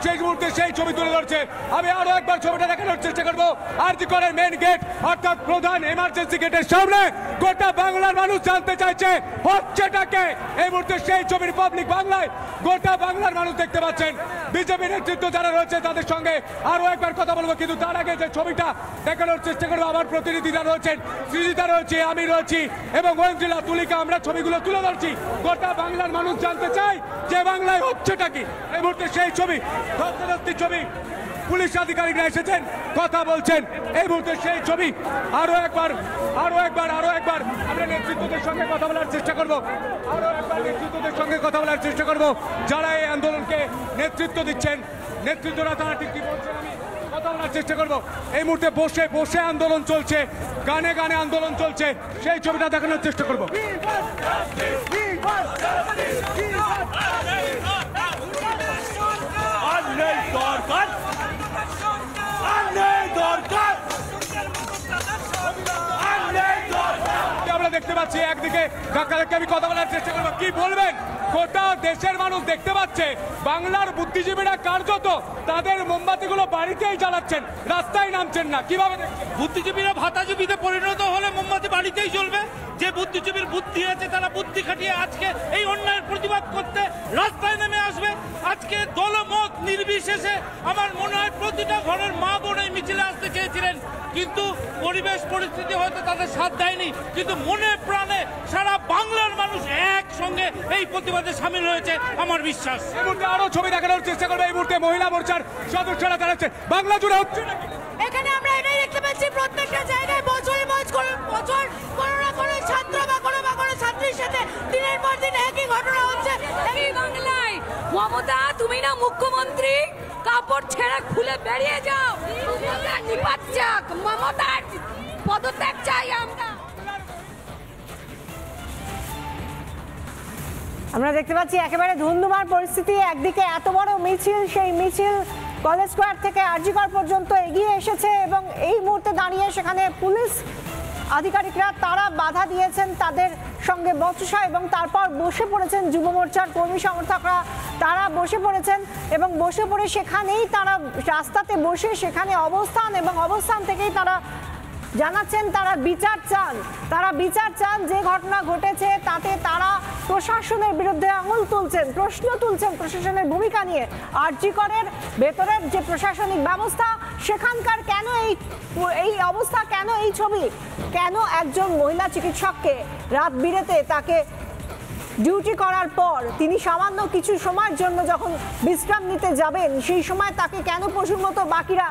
সেই মুহূর্তে সেই ছবি তুলে ধরছে। আমি আরো একবার ছবিটা দেখানোর চেষ্টা করবো। আরজিকরের মেন গেট অর্থাৎ প্রধান এমার্জেন্সি গেটের সামনে গোটা বাংলার মানুষ জানতে চাইছে হচ্ছেটাকে। এই মুহূর্তে সেই ছবির পাবলিক বাংলায় গোটা বাংলার মানুষ দেখতে পাচ্ছেন। বিজেপি নেতৃত্ব যারা রয়েছে তাদের সঙ্গে আরো একবার কথা বলবো, কিন্তু তার আগে যে ছবিটা দেখানোর চেষ্টা করবো, আমার প্রতিনিধিরা রয়েছেন, সৃজিতা রয়েছে, আমি রয়েছি এবং ঐন্দ্রিলা, তুলিকা, আমরা ছবিগুলো তুলে ধরছি। গোটা বাংলার মানুষ জানতে চায় যে বাংলায় হচ্ছেটা কি। এই মুহূর্তে সেই ছবি, ছবি, পুলিশ আধিকারিকরা এসেছেন, কথা বলছেন। এই মুহূর্তে সেই ছবি, আরো একবার আমরা নেতৃত্বদের সঙ্গে কথা বলার চেষ্টা করব। যারা এই আন্দোলনকে নেতৃত্ব দিচ্ছেন, নেতৃত্বরা তারা ঠিক কি বলছেন আমি কথা বলার চেষ্টা করব। এই মুহূর্তে বসে আন্দোলন চলছে, গানে আন্দোলন চলছে, সেই ছবিটা দেখানোর চেষ্টা করব। আমরা দেখতে পাচ্ছি একদিকে ধাক্কাধাক্কি, আমি কথা বলার চেষ্টা করবো। কি বলবেন? গোটা দেশের মানুষ দেখতে পাচ্ছে বাংলার বুদ্ধিজীবীরা কার্যত তাদের মোমবাতিগুলো বাড়িতেই জ্বালাচ্ছেন, রাস্তায় নামছেন না। কিভাবে বুদ্ধিজীবীরা ভাতাজীবীতে পরিণত হলে মোমবাতি বাড়িতেই জ্বলবে? যে বুদ্ধিজীবীর বুদ্ধি আছে তারা বুদ্ধি খাটিয়ে আজকে এই অন্যায়ের প্রতিবাদ করতে রাস্তায় নেমে আসবে। আজকে দলমত নির্বিশেষে আমার মনে হয় প্রতিটা ঘরের মা বোন এই মিছিলে আসতে চেয়েছিলেন, কিন্তু পরিবেশ পরিস্থিতি হয়তো তাদের সাথ দেয়নি। কিন্তু মনে প্রাণে সারা বাংলার মানুষ একসঙ্গে এই প্রতিবাদে সামিল হয়েছে আমার বিশ্বাস। এই মুহূর্তে আরো ছবি দেখানোর চেষ্টা করবে। এই মুহূর্তে মহিলা মোর্চার সদস্যরা দাঁড়াচ্ছে। বাংলা জুড়ে হচ্ছে নাকি? এখানে আমরা এটাই দেখতে পাচ্ছি, প্রত্যেকটা জায়গায় বছর কোনো না কোনো ছাত্র বা কোনো ছাত্রীর সাথে দিনের পর দিন একই ঘটনা হচ্ছে। এই বাংলায় মমতা, তুমি না মুখ্যমন্ত্রী, কাপড় ছেড়ে খুলে বেরিয়ে যাও। মমতার পদত্যাগ চাই আমরা দেখতে পাচ্ছি একেবারে ধুন্ধুমার পরিস্থিতি। একদিকে এত বড় মিছিল, সেই মিছিল কলেজ স্কোয়ার থেকে আরজিকর পর্যন্ত এগিয়ে এসেছে এবং এই মুহূর্তে দাঁড়িয়ে সেখানে পুলিশ আধিকারিকরা তারা বাধা দিয়েছেন তাদের সঙ্গে বচসা, এবং তারপর বসে পড়েছেন যুব মোর্চার কর্মী সমর্থকরা। তারা বসে পড়েছেন এবং বসে পড়ে সেখানেই তারা রাস্তাতে বসে সেখানে অবস্থান থেকেই তারা জানাচ্ছেন তারা বিচার চান। যে ঘটনা ঘটেছে তাতে তারা প্রশাসনের বিরুদ্ধে আঙুল তুলছেন, প্রশ্ন তুলছেন প্রশাসনের ভূমিকা নিয়ে। আরজিকরের ভেতরের যে প্রশাসনিক ব্যবস্থা, সেখানকার কেন এই অবস্থা, কেন এই ছবি, কেন একজন মহিলা চিকিৎসককে রাত বিরেতে তাকে ডিউটি করার পর তিনি সামান্য কিছু সময়ের জন্য যখন বিশ্রাম নিতে যাবেন, সেই সময় তাকে কেন পশুর মতো বাকিরা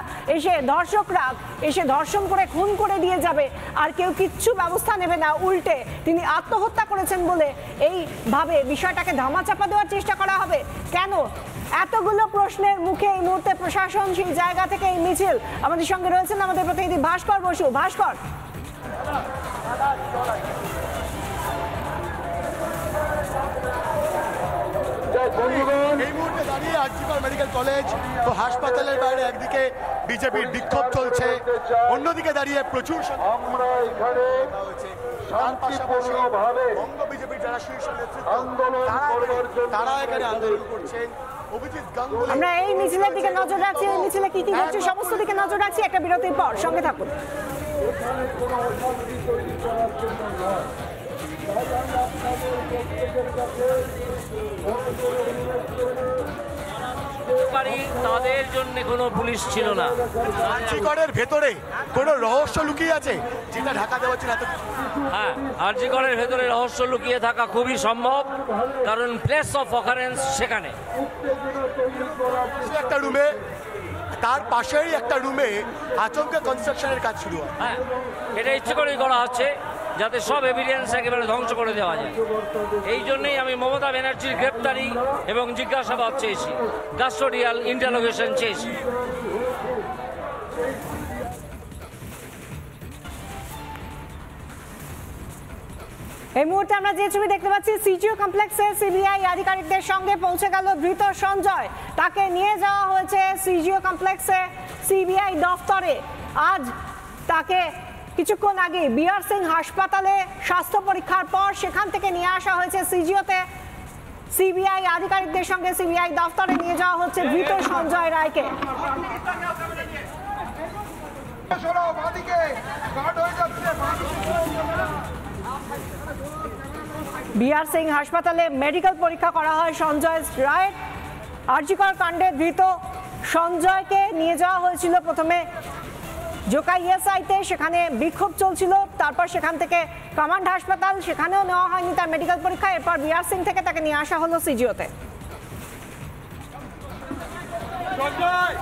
ধর্ষকরা এসে ধর্ষণ করে খুন করে দিয়ে যাবে আর কেউ কিচ্ছু ব্যবস্থা নেবে না? উল্টে তিনি আত্মহত্যা করেছেন বলে এইভাবে বিষয়টাকে ধামাচাপা দেওয়ার চেষ্টা করা হবে কেন? এতগুলো প্রশ্নের মুখে এই মুহূর্তে প্রশাসন সেই জায়গা থেকে এই মিছিল। আমাদের সঙ্গে রয়েছেন আমাদের প্রতিনিধি ভাস্কর বসু। ভাস্কর, এই মুহূর্তে দাঁড়িয়ে আরজিকর মেডিকেল কলেজ তো হাসপাতালের বাইরে একদিকে বিজেপির বিক্ষোভ চলছে, অন্যদিকে দাঁড়িয়ে প্রচুর আমরা এখানে বঙ্গ বিজেপির যারা শীর্ষ নেতৃত্ব তারা এখানে আন্দোলন করছেন। আমরা এই মিছিলের দিকে নজর রাখছি, এই মিছিলে কি কি ঘটছে সমস্ত দিকে নজর রাখছি। একটা বিরতির পর সঙ্গে থাকুন। তাদের জন্য কোনো পুলিশ ছিল না। আরজিকরের ভেতরে কোনো রহস্য লুকিয়ে আছে যেটা ঢাকা দেওয়া হচ্ছে না। হ্যাঁ, আরজিকরের ভেতরে রহস্য লুকিয়ে থাকা খুবই সম্ভব, কারণ প্লেস অফ অকারেন্স সেখানে। একটা রুমে, তার পাশেই একটা রুমে আচমকা কনস্ট্রাকশনের কাজ শুরু হয়। হ্যাঁ, এটা ইচ্ছে করেই করা হচ্ছে যাতে সব এভিডেন্স একেবারে ধ্বংস করে দেওয়া যায়। এই জন্যই আমি মমতা ব্যানার্জির গ্রেপ্তারি এবং জিজ্ঞাসাবাদ চেয়েছি, কাস্টোডিয়াল ইন্টারোগেশন চেয়েছি। এই মুহূর্তে আমরা যে ছবি দেখতে পাচ্ছি, সিজিও কমপ্লেক্সে সিবিআই আধিকারিকদের সঙ্গে পৌঁছে গেল ধৃত সঞ্জয়। তাকে নিয়ে যাওয়া হয়েছে সিজিও কমপ্লেক্সে সিবিআই দফতরে। আজ তাকে কিছুক্ষণ আগে বিআর সিং হাসপাতালে স্বাস্থ্য পরীক্ষার পর সেখান থেকে নিয়ে আসা হয়েছে সিজিওতে। সিবিআই আধিকারিকদের সঙ্গে সিবিআই দফতরে নিয়ে যাওয়া হচ্ছে ধৃত সঞ্জয় রায়কে। বিআর সিং হাসপাতালে মেডিকেল পরীক্ষা করা হয় সঞ্জয় রায়ের। আরজিকর কাণ্ডে ধৃত সঞ্জয়কে নিয়ে যাওয়া হয়েছিল প্রথমে জোকাইএসআইতে, সেখানে বিক্ষোভ চলছিল। তারপর সেখান থেকে কমান্ড হাসপাতাল, সেখানেও নেওয়া হয়নি তার মেডিকেল পরীক্ষা। এরপর বিআর সিং থেকে তাকে নিয়ে আসা হলো সিজিওতে। সঞ্জয়